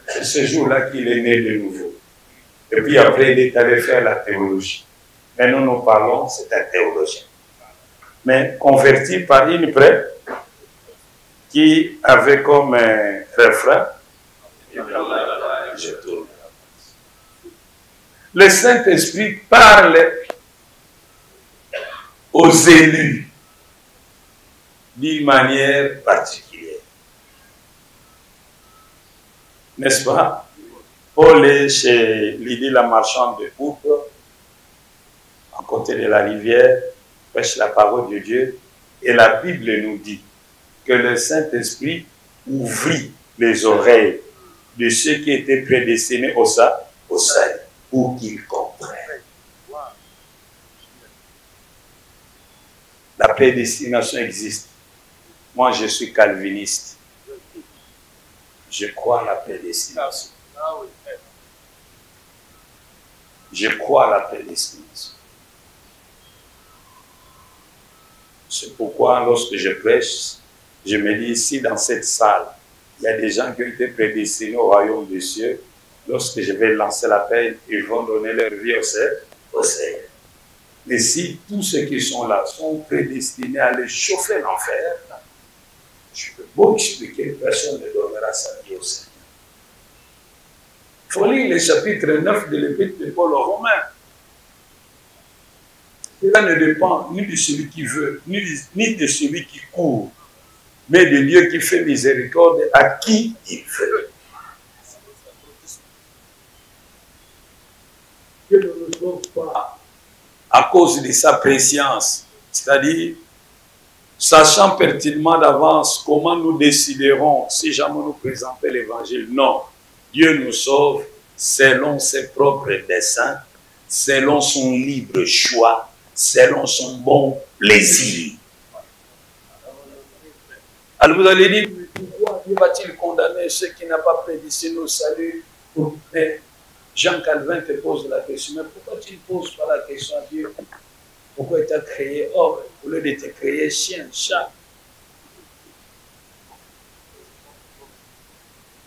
C'est ce jour-là qu'il est né de nouveau. Et puis après, il est allé faire la théologie. Maintenant, nous parlons, c'est un théologien. Mais converti par une prêtre qui avait comme refrain, je tourne. Le Saint-Esprit parle aux élus d'une manière particulière. N'est-ce pas? Paul est chez Lydie la marchande de Pourpre, à côté de la rivière, prêche la parole de Dieu, et la Bible nous dit que le Saint-Esprit ouvrit les oreilles de ceux qui étaient prédestinés au salut, pour qu'ils comprennent. La prédestination existe. Moi, je suis calviniste. Je crois à la prédestination. Je crois à la prédestination. C'est pourquoi lorsque je prêche, je me dis ici dans cette salle, il y a des gens qui ont été prédestinés au royaume des cieux. Lorsque je vais lancer l'appel, ils vont donner leur vie au Seigneur. Mais si tous ceux qui sont là sont prédestinés à aller chauffer l'enfer, je peux beau expliquer, personne ne donnera sa vie au Seigneur. Il faut lire le chapitre 9 de l'Épître de Paul aux Romains. Cela ne dépend ni de celui qui veut, ni de celui qui court, mais de Dieu qui fait miséricorde à qui il veut. Que nous ne sommes pas à cause de sa préscience, c'est-à-dire sachant pertinemment d'avance comment nous déciderons si jamais nous présenter l'évangile. Non, Dieu nous sauve selon ses propres desseins, selon son libre choix, selon son bon plaisir. Alors vous allez dire, pourquoi Dieu va-t-il condamner ceux qui n'ont pas prédestiné au salut? Mais Jean Calvin te pose la question, mais pourquoi tu ne poses pas la question à Dieu? Pourquoi il t'a créé homme au lieu de te créer chien, chat?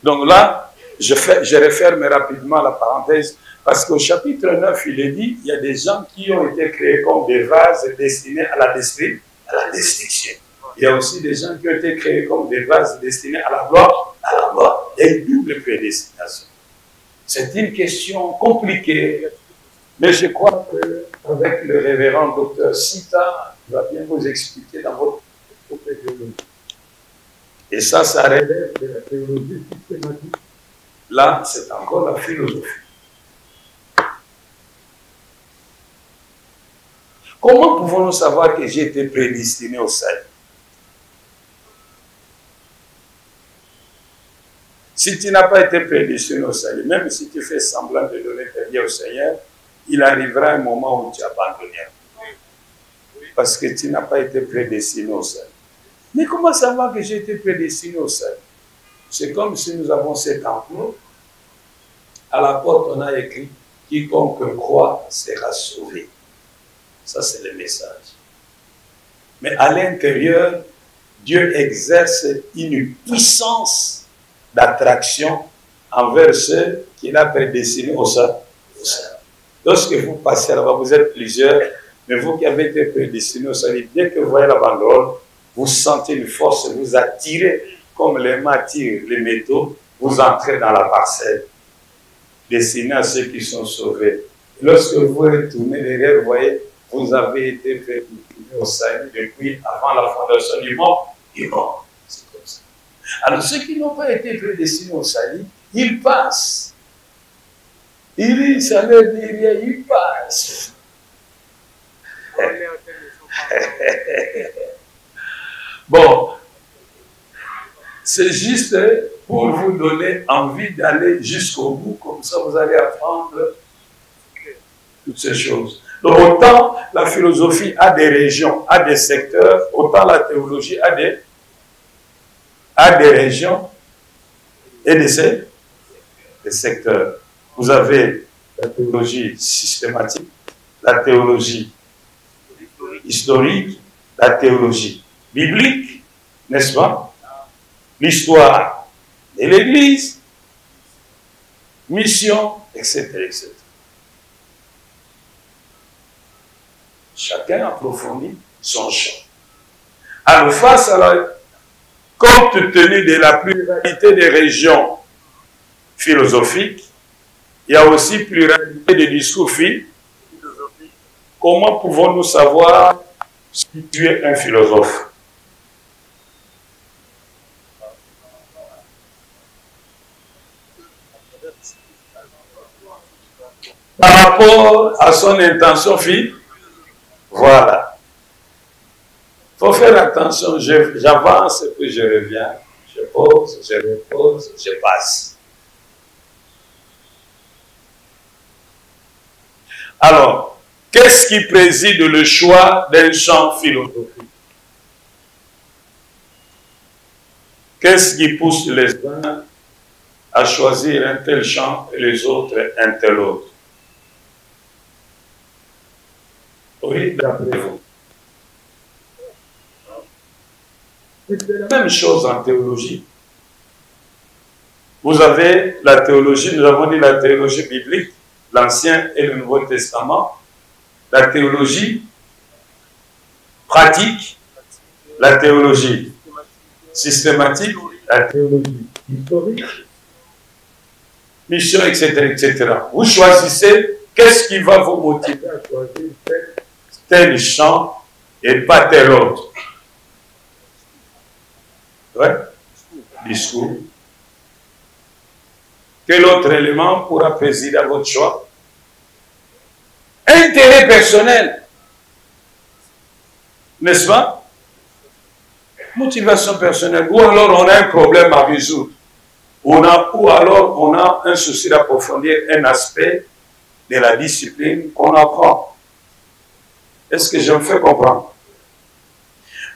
Donc là, je referme rapidement la parenthèse, parce qu'au chapitre 9, il est dit, il y a des gens qui ont été créés comme des vases destinés à la destruction. Il y a aussi des gens qui ont été créés comme des vases destinés à la gloire, Il y a une double prédestination. C'est une question compliquée, mais je crois qu'avec le révérend docteur Sita, il va bien vous expliquer dans votre théologie. Et ça relève de la théologie systématique. Là, c'est encore la philosophie. Comment pouvons-nous savoir que j'ai été prédestiné au salut? Si tu n'as pas été prédestiné au salut, même si tu fais semblant de donner ta vie au Seigneur, il arrivera un moment où tu abandonneras. Parce que tu n'as pas été prédestiné au salut. Mais comment savoir que j'ai été prédestiné au salut? C'est comme si nous avons cet enclos. À la porte, on a écrit « Quiconque croit sera sauvé ». Ça, c'est le message. Mais à l'intérieur, Dieu exerce une puissance d'attraction envers ceux qu'il a prédestinés au salut. Lorsque vous passez là-bas, vous êtes plusieurs, mais vous qui avez été prédestinés au salut, dès que vous voyez la banderole, vous sentez une force, vous attirez, comme les mains attirent les métaux, vous entrez dans la parcelle, destinée à ceux qui sont sauvés. Lorsque vous retournez derrière, vous voyez, vous avez été prédestiné au salut depuis avant la fondation du monde. C'est comme ça. Alors, ceux qui n'ont pas été prédestinés au salut, ils passent. Ça leur dit rien, ils passent. Bon, c'est juste pour vous donner envie d'aller jusqu'au bout, comme ça vous allez apprendre toutes ces choses. Donc autant la philosophie a des régions, a des secteurs, autant la théologie a des régions et des secteurs. Vous avez la théologie systématique, la théologie historique, la théologie biblique, n'est-ce pas? L'histoire de l'Église, mission, etc., etc. Chacun approfondit son champ. Alors, face à la compte tenu de la pluralité des régions philosophiques, il y a aussi pluralité de discours philosophiques. Comment pouvons-nous savoir si tu es un philosophe? Par rapport à son intention philosophique, voilà. Il faut faire attention, j'avance et puis je reviens, je pose, je repose, je passe. Alors, qu'est-ce qui préside le choix d'un champ philosophique? Qu'est-ce qui pousse les uns à choisir un tel champ et les autres un tel autre? Oui, d'après vous. C'est la même chose en théologie. Vous avez la théologie, nous avons dit la théologie biblique, l'Ancien et le Nouveau Testament, la théologie pratique, la théologie systématique, la théologie historique, mission, etc., etc. Vous choisissez qu'est-ce qui va vous motiver à choisir tel champ et pas tel autre. Ouais. Discours. Quel autre élément pourra présider à votre choix? Intérêt personnel. N'est-ce pas? Motivation personnelle. Ou alors on a un problème à résoudre. Ou alors on a un souci d'approfondir un aspect de la discipline qu'on apprend. Est-ce que je me fais comprendre?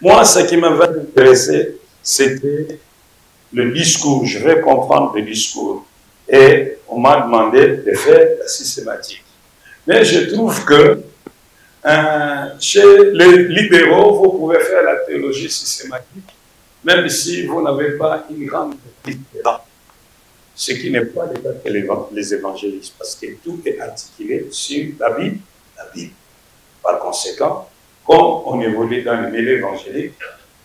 Moi, ce qui m'avait intéressé, c'était le discours. Je vais comprendre le discours. Et on m'a demandé de faire la systématique. Mais je trouve que chez les libéraux, vous pouvez faire la théologie systématique, même si vous n'avez pas une grande maîtrise dedans. Ce qui n'est pas le cas que les évangélistes, parce que tout est articulé sur la Bible. Par conséquent, comme on évolue dans le milieu évangélique,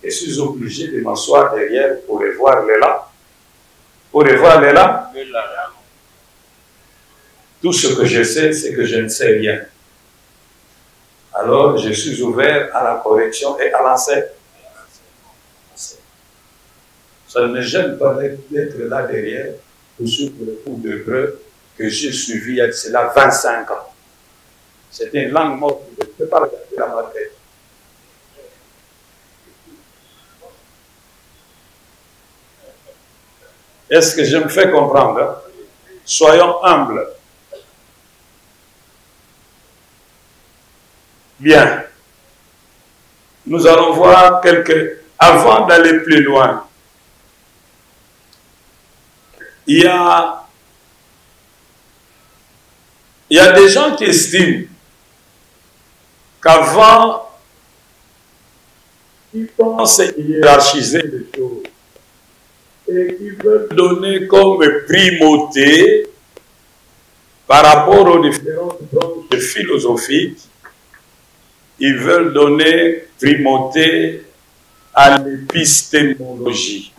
je suis obligé de m'asseoir derrière pour revoir les là. Pour revoir les là. Tout ce que je sais, c'est que je ne sais rien. Alors, je suis ouvert à la correction et à l'enseignement. Ça ne me gêne pas d'être là derrière pour suivre le cours d'hébreu que j'ai suivi il y a cela 25 ans. C'était une langue morte, je ne peux pas regarder dans ma tête. Est-ce que je me fais comprendre? Hein? Soyons humbles. Bien. Nous allons voir quelques... Avant d'aller plus loin, il y a des gens qui estiment qu'avant, ils pensent hiérarchiser les choses et qu'ils veulent donner comme primauté par rapport aux différentes branches philosophiques. Ils veulent donner primauté à l'épistémologie.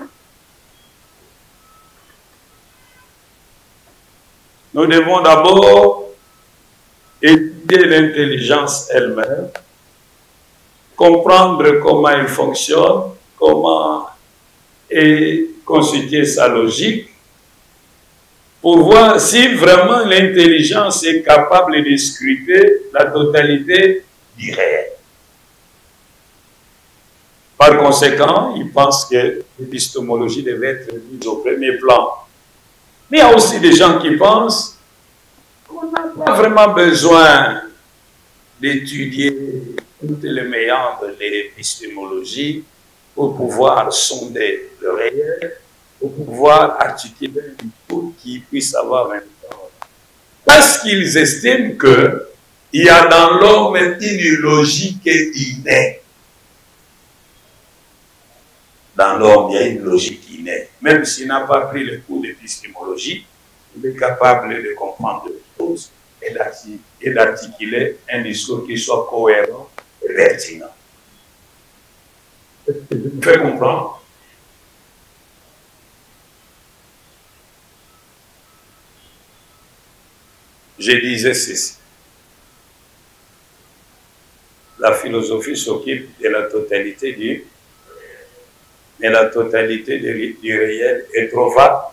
Nous devons d'abord étudier l'intelligence elle-même, comprendre comment elle fonctionne, comment est constituée sa logique, pour voir si vraiment l'intelligence est capable de scruter la totalité du réel. Par conséquent, ils pensent que l'épistémologie devait être mise au premier plan. Mais il y a aussi des gens qui pensent qu'on n'a pas vraiment besoin d'étudier toutes les meilleures de l'épistémologie pour pouvoir sonder le réel, pour pouvoir articuler un discours qui puisse avoir un temps. Parce qu'ils estiment qu'il y a dans l'homme une logique innée. Dans l'homme, il y a une logique innée. Même s'il n'a pas pris le cours d'épistémologie, il est capable de comprendre les choses et d'articuler un discours qui soit cohérent et pertinent. Est-ce que je me fais comprendre? Je disais ceci. La philosophie s'occupe de la totalité du... Mais la totalité du réel est trop vaste.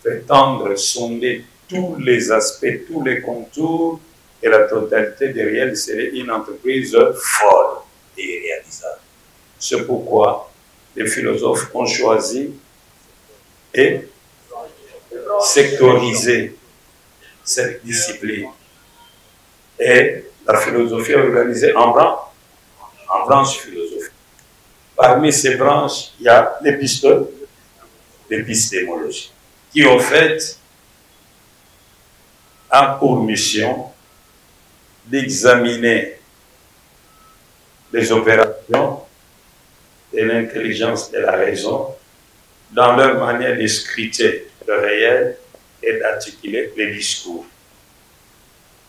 Prétendre sonder tous les aspects, tous les contours et la totalité du réel serait une entreprise folle et irréalisable. C'est pourquoi les philosophes ont choisi et sectorisé cette discipline. Et la philosophie est organisée en branches philosophiques. Parmi ces branches, il y a l'épistémologie, qui en fait a pour mission d'examiner les opérations de l'intelligence et de la raison dans leur manière de scruter le réel et d'articuler les discours.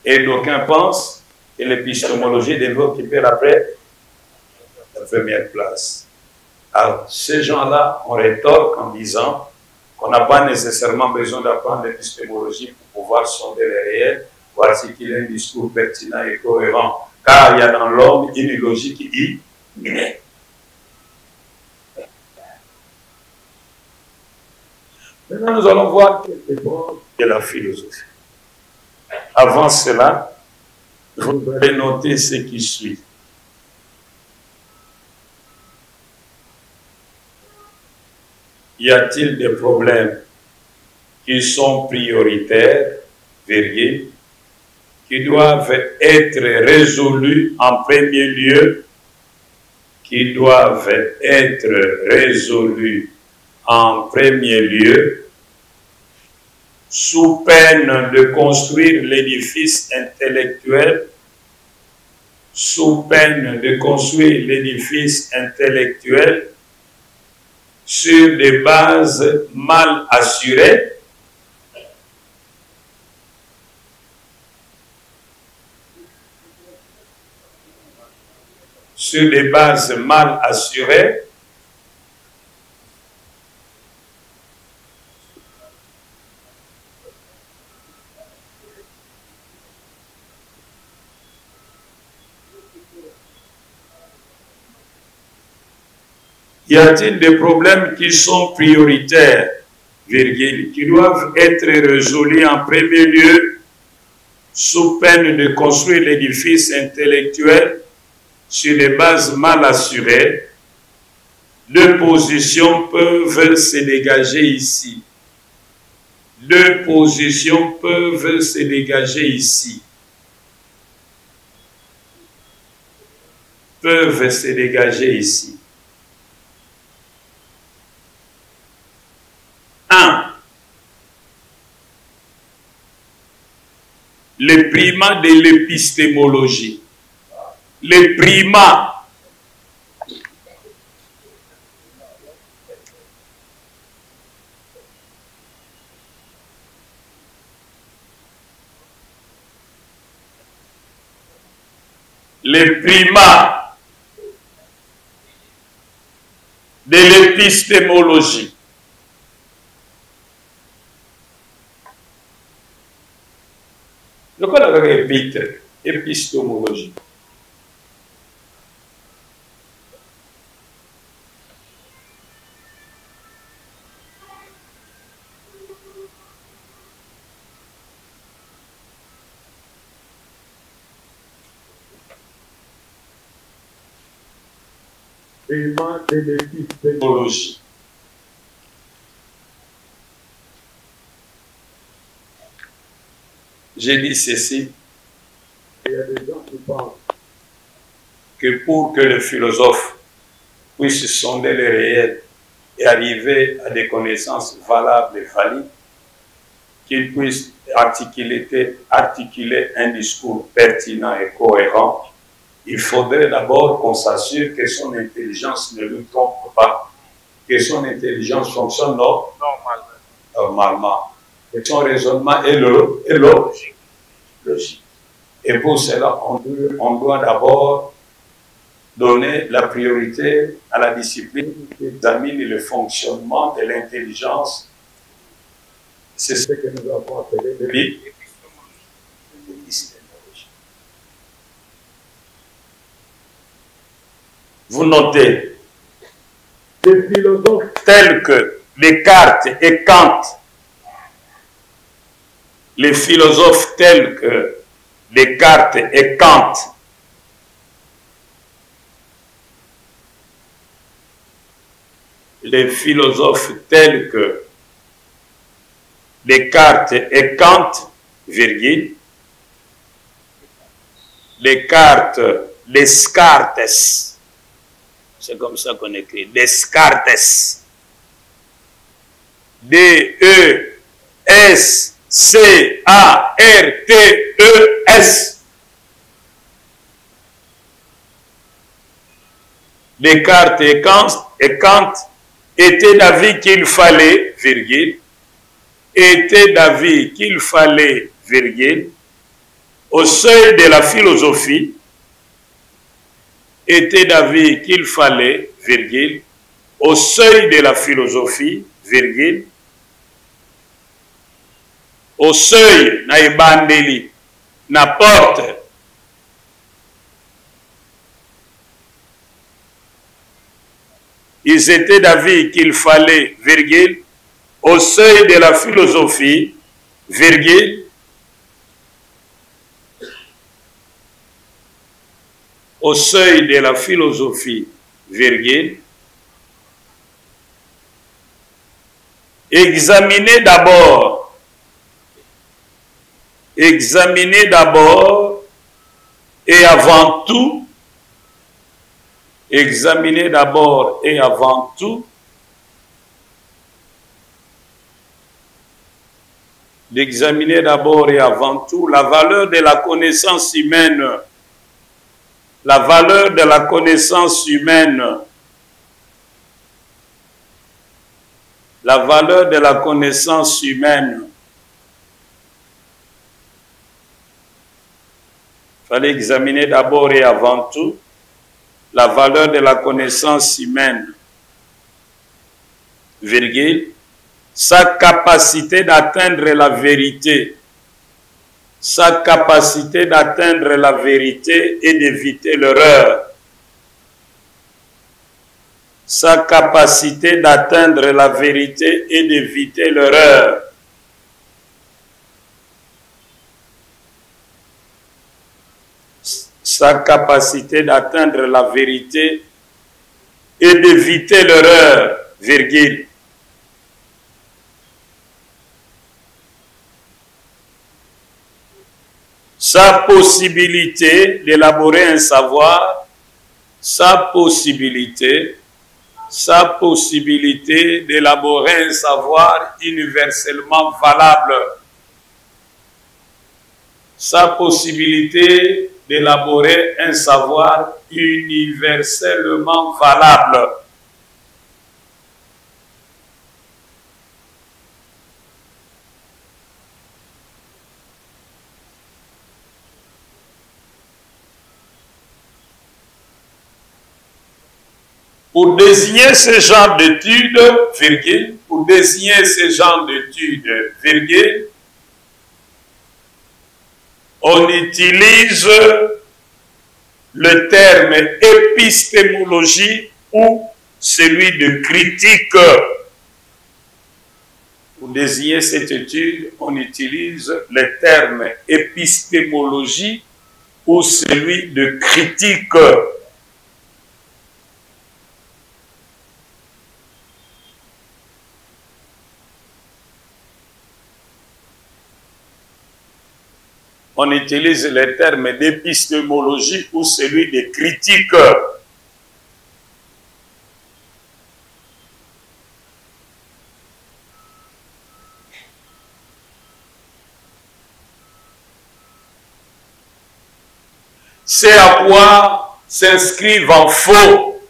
Et d'aucuns pensent que l'épistémologie devait occuper la première place. Alors, ces gens-là ont rétorque en disant qu'on n'a pas nécessairement besoin d'apprendre l'épistémologie pour pouvoir sonder le réel, pour articuler un discours pertinent et cohérent, car il y a dans l'homme une logique innée. Maintenant, nous allons voir quelques branches de la philosophie. Avant cela, vous allez noter ce qui suit. Y a-t-il des problèmes qui sont prioritaires, virgule, qui doivent être résolus en premier lieu, qui doivent être résolus en premier lieu, sous peine de construire l'édifice intellectuel, sous peine de construire l'édifice intellectuel sur des bases mal assurées, sur des bases mal assurées, y a-t-il des problèmes qui sont prioritaires, virgule, qui doivent être résolus en premier lieu sous peine de construire l'édifice intellectuel sur des bases mal assurées? Deux positions peuvent se dégager ici. Deux positions peuvent se dégager ici. Peuvent se dégager ici. 1. Les primats de l'épistémologie. Les primats de l'épistémologie. De quoi la répète? Épistémologie. De l'épistémologie. J'ai dit ceci. Il y a des gens qui pensent que pour que le philosophe puisse sonder le réel et arriver à des connaissances valables et valides, qu'il puisse articuler un discours pertinent et cohérent, il faudrait d'abord qu'on s'assure que son intelligence ne lui trompe pas, que son intelligence fonctionne normalement, que son raisonnement est logique. Et pour cela, on doit d'abord donner la priorité à la discipline qui examine le fonctionnement de l'intelligence. C'est ce que nous avons appelé l'épistémologie. Vous notez, des philosophes tels que Descartes et Kant, les philosophes tels que Descartes et Kant, les philosophes tels que Descartes et Kant, virgule, Descartes, c'est comme ça qu'on écrit, Descartes, D-E-S-C-A-R-T-E-S. Descartes et Kant étaient d'avis qu'il fallait, virgule, virgule, au seuil de la philosophie, était d'avis qu'il fallait, virgule, au seuil de la philosophie, virgule, au seuil, na ebandeli, na porte, ils étaient d'avis qu'il fallait, virgule, au seuil de la philosophie, virgule, au seuil de la philosophie, virgule, examinez d'abord examinez d'abord et avant tout, examinez d'abord et avant tout d'examiner d'abord et avant tout la valeur de la connaissance humaine. La valeur de la connaissance humaine. La valeur de la connaissance humaine. Il fallait examiner d'abord et avant tout la valeur de la connaissance humaine. Virgule. Sa capacité d'atteindre la vérité. Sa capacité d'atteindre la vérité et d'éviter l'erreur. Sa capacité d'atteindre la vérité et d'éviter l'erreur. Sa capacité d'atteindre la vérité et d'éviter l'erreur, virgule. Sa possibilité d'élaborer un savoir, sa possibilité d'élaborer un savoir universellement valable. Sa possibilité d'élaborer un savoir universellement valable. Pour désigner ce genre d'études, virgule, pour désigner ce genre d'études, virgule, on utilise le terme épistémologie ou celui de critique. Pour désigner cette étude, on utilise le terme épistémologie ou celui de critique. On utilise le terme d'épistémologie ou celui de critique. C'est à quoi s'inscrivent en faux.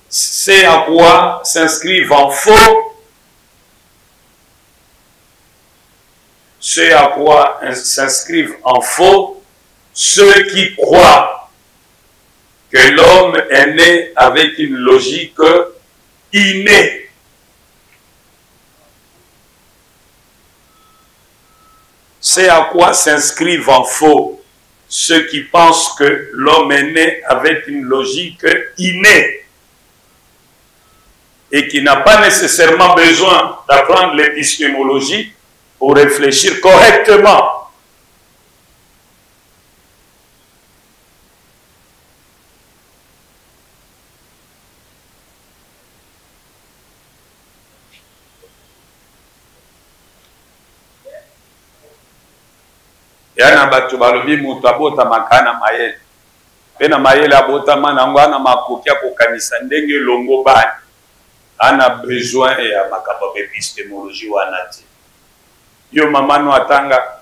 C'est à quoi s'inscrivent en faux. C'est à quoi s'inscrivent en faux ceux qui croient que l'homme est né avec une logique innée. C'est à quoi s'inscrivent en faux ceux qui pensent que l'homme est né avec une logique innée et qui n'a pas nécessairement besoin d'apprendre l'épistémologie pour réfléchir correctement. Yana batu balobi mutu abotamaka na mayele. Pe na mayele abotama nango ana makoki ya kokanisa ndenge longo bani. Ana besoin ya makambo épistémologie wana te. Yo mama no atanga.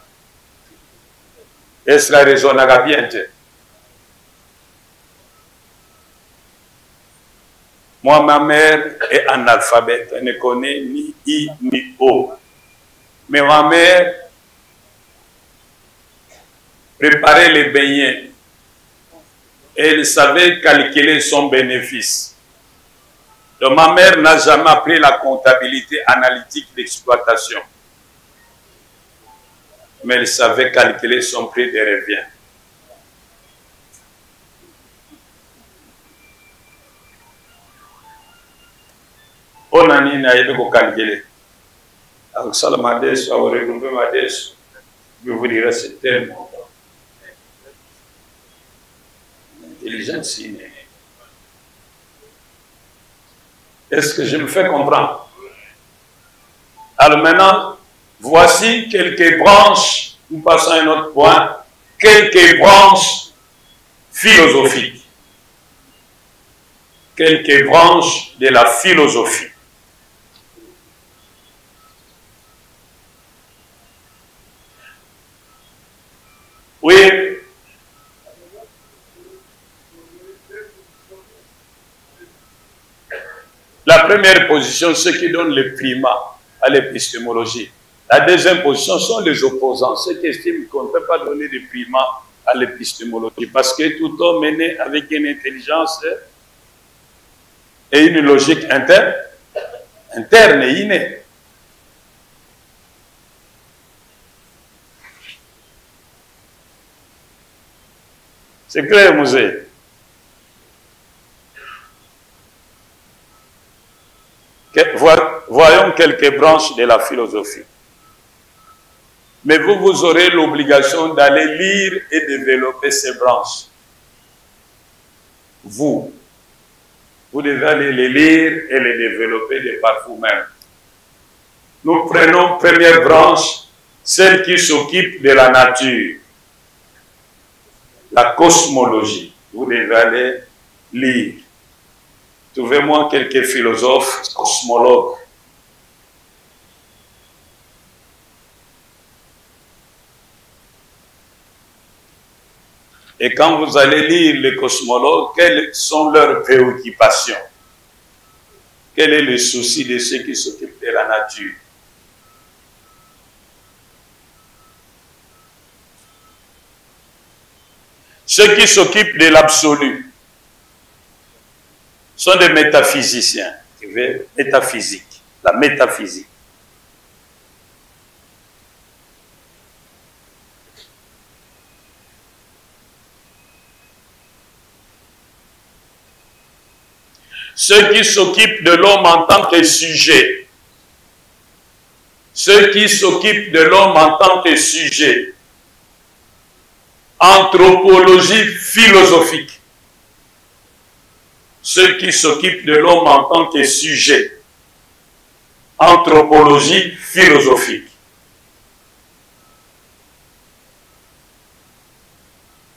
Est-ce la raison n'a bien te? Moi, ma mère est analphabète. Elle ne connaît ni I ni O. Mais ma mère préparait les beignets. Elle savait calculer son bénéfice. Donc ma mère n'a jamais appris la comptabilité analytique d'exploitation. Mais elle savait calculer son prix de revient. On a ni naïve pour calculer. Alors ça le madès, on regroupe madès. Je vous dirai ce terme. L'intelligence innée. Est-ce que je me fais comprendre? Alors maintenant, Voici quelques branches, nous passons à un autre point, quelques branches philosophiques. Quelques branches de la philosophie. Oui. La première position, ceux qui donnent le primat à l'épistémologie. La deuxième position sont les opposants, ceux qui estiment qu'on ne peut pas donner de primat à l'épistémologie parce que tout homme est né avec une intelligence et une logique interne et innée. C'est clair, Mosée? Voyons quelques branches de la philosophie. Mais vous aurez l'obligation d'aller lire et développer ces branches. Vous devez aller les lire et les développer de par vous-même. Nous prenons première branche, celle qui s'occupe de la nature. La cosmologie. Vous devez aller lire. Trouvez-moi quelques philosophes, cosmologues. Et quand vous allez lire les cosmologues, quelles sont leurs préoccupations? Quel est le souci de ceux qui s'occupent de la nature? Ceux qui s'occupent de l'absolu sont des métaphysiciens. Métaphysique, la métaphysique. Ceux qui s'occupent de l'homme en tant que sujet. Ceux qui s'occupent de l'homme en tant que sujet. Anthropologie philosophique. Ceux qui s'occupent de l'homme en tant que sujet. Anthropologie philosophique.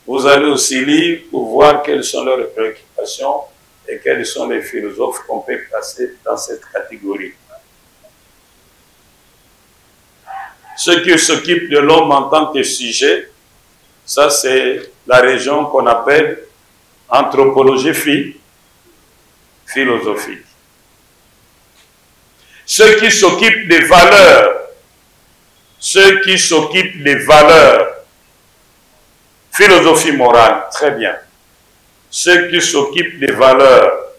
Vous allez aussi lire pour voir quelles sont leurs préoccupations et quels sont les philosophes qu'on peut placer dans cette catégorie. Ceux qui s'occupent de l'homme en tant que sujet, ça c'est la région qu'on appelle anthropologie philosophique. Ceux qui s'occupent des valeurs, philosophie morale, très bien. Ceux qui s'occupent des valeurs,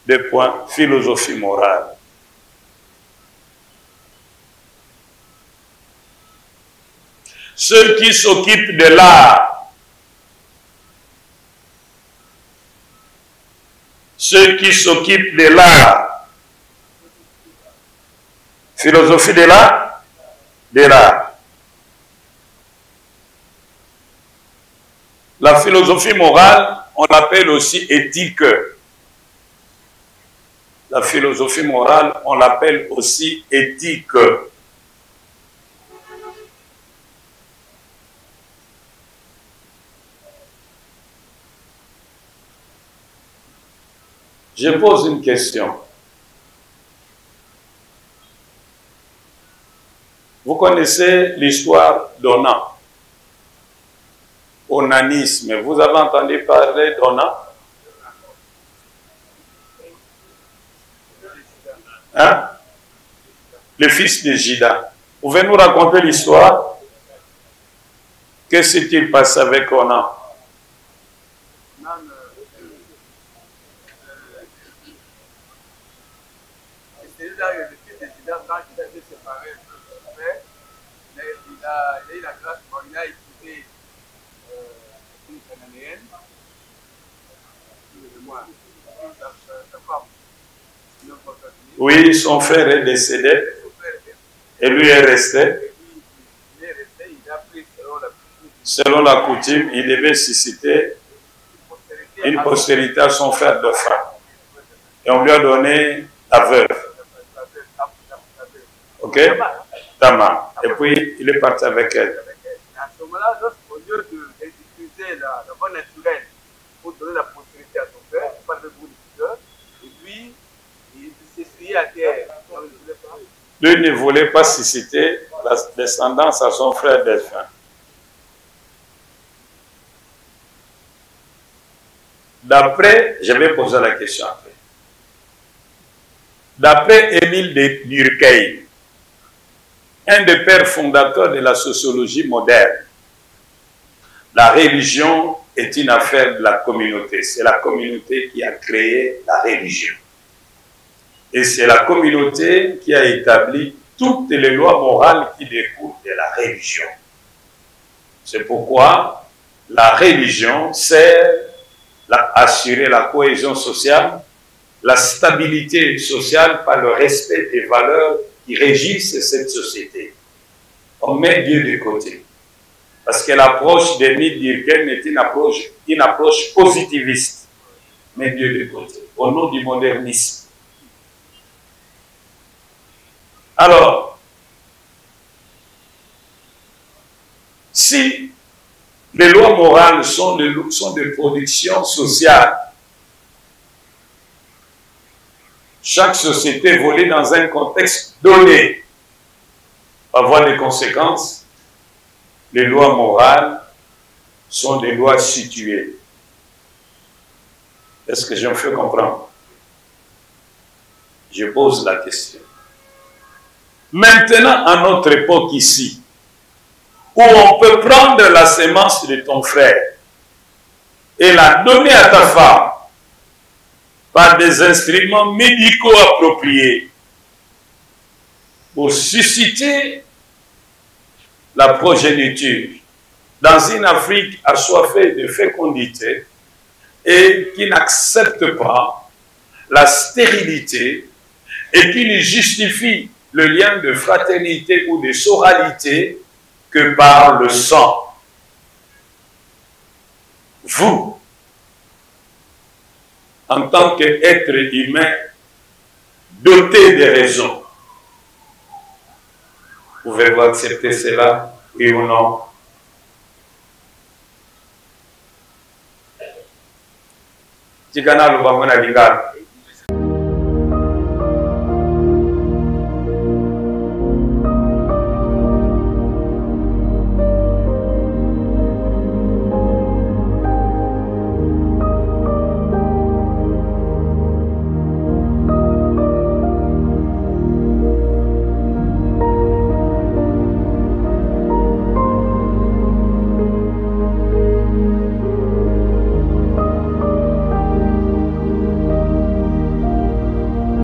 des points, philosophie morale. Ceux qui s'occupent de l'art, philosophie de l'art. La philosophie morale, on l'appelle aussi éthique. La philosophie morale, on l'appelle aussi éthique. Je pose une question. Vous connaissez l'histoire d'Onan? Onanisme. Vous avez entendu parler d'Onan? Hein? Le fils de Jida. Vous pouvez nous raconter l'histoire? Qu'est-ce qui passe avec Onan? Il a grâce, il a épousé une cananéenne, sa femme. Oui, son frère est décédé et lui est resté. Selon la coutume, il devait susciter une postérité à son frère de frère. Et on lui a donné la veuve. Ok? Tama. Et puis, il est parti avec elle. À ce moment-là, au lieu d'utiliser la voie naturelle pour donner la postérité à son père, il parle de vous et puis il s'essayait à terre. Lui ne voulait pas susciter la descendance à son frère défunt. D'après, je vais poser la question après. D'après Émile Durkheim, un des pères fondateurs de la sociologie moderne, la religion est une affaire de la communauté. C'est la communauté qui a créé la religion. Et c'est la communauté qui a établi toutes les lois morales qui découlent de la religion. C'est pourquoi la religion sert à assurer la cohésion sociale, la stabilité sociale par le respect des valeurs qui régissent cette société. On met Dieu de côté. Parce que l'approche d'Émile Durkheim est une approche positiviste. Mais Dieu de côté. Au nom du modernisme. Alors, si les lois morales sont des productions sociales, chaque société évolue dans un contexte donné, va avoir des conséquences. Les lois morales sont des lois situées. Est-ce que je me fais comprendre? Je pose la question. Maintenant, à notre époque ici, où on peut prendre la sémence de ton frère et la donner à ta femme par des instruments médicaux appropriés pour susciter la progéniture dans une Afrique assoiffée de fécondité et qui n'accepte pas la stérilité et qui ne justifie le lien de fraternité ou de sororité que par le sang. Vous, en tant qu'être humain doté de raison, pouvez-vous accepter cela, oui ou non? Tigana Lubamona Lingara.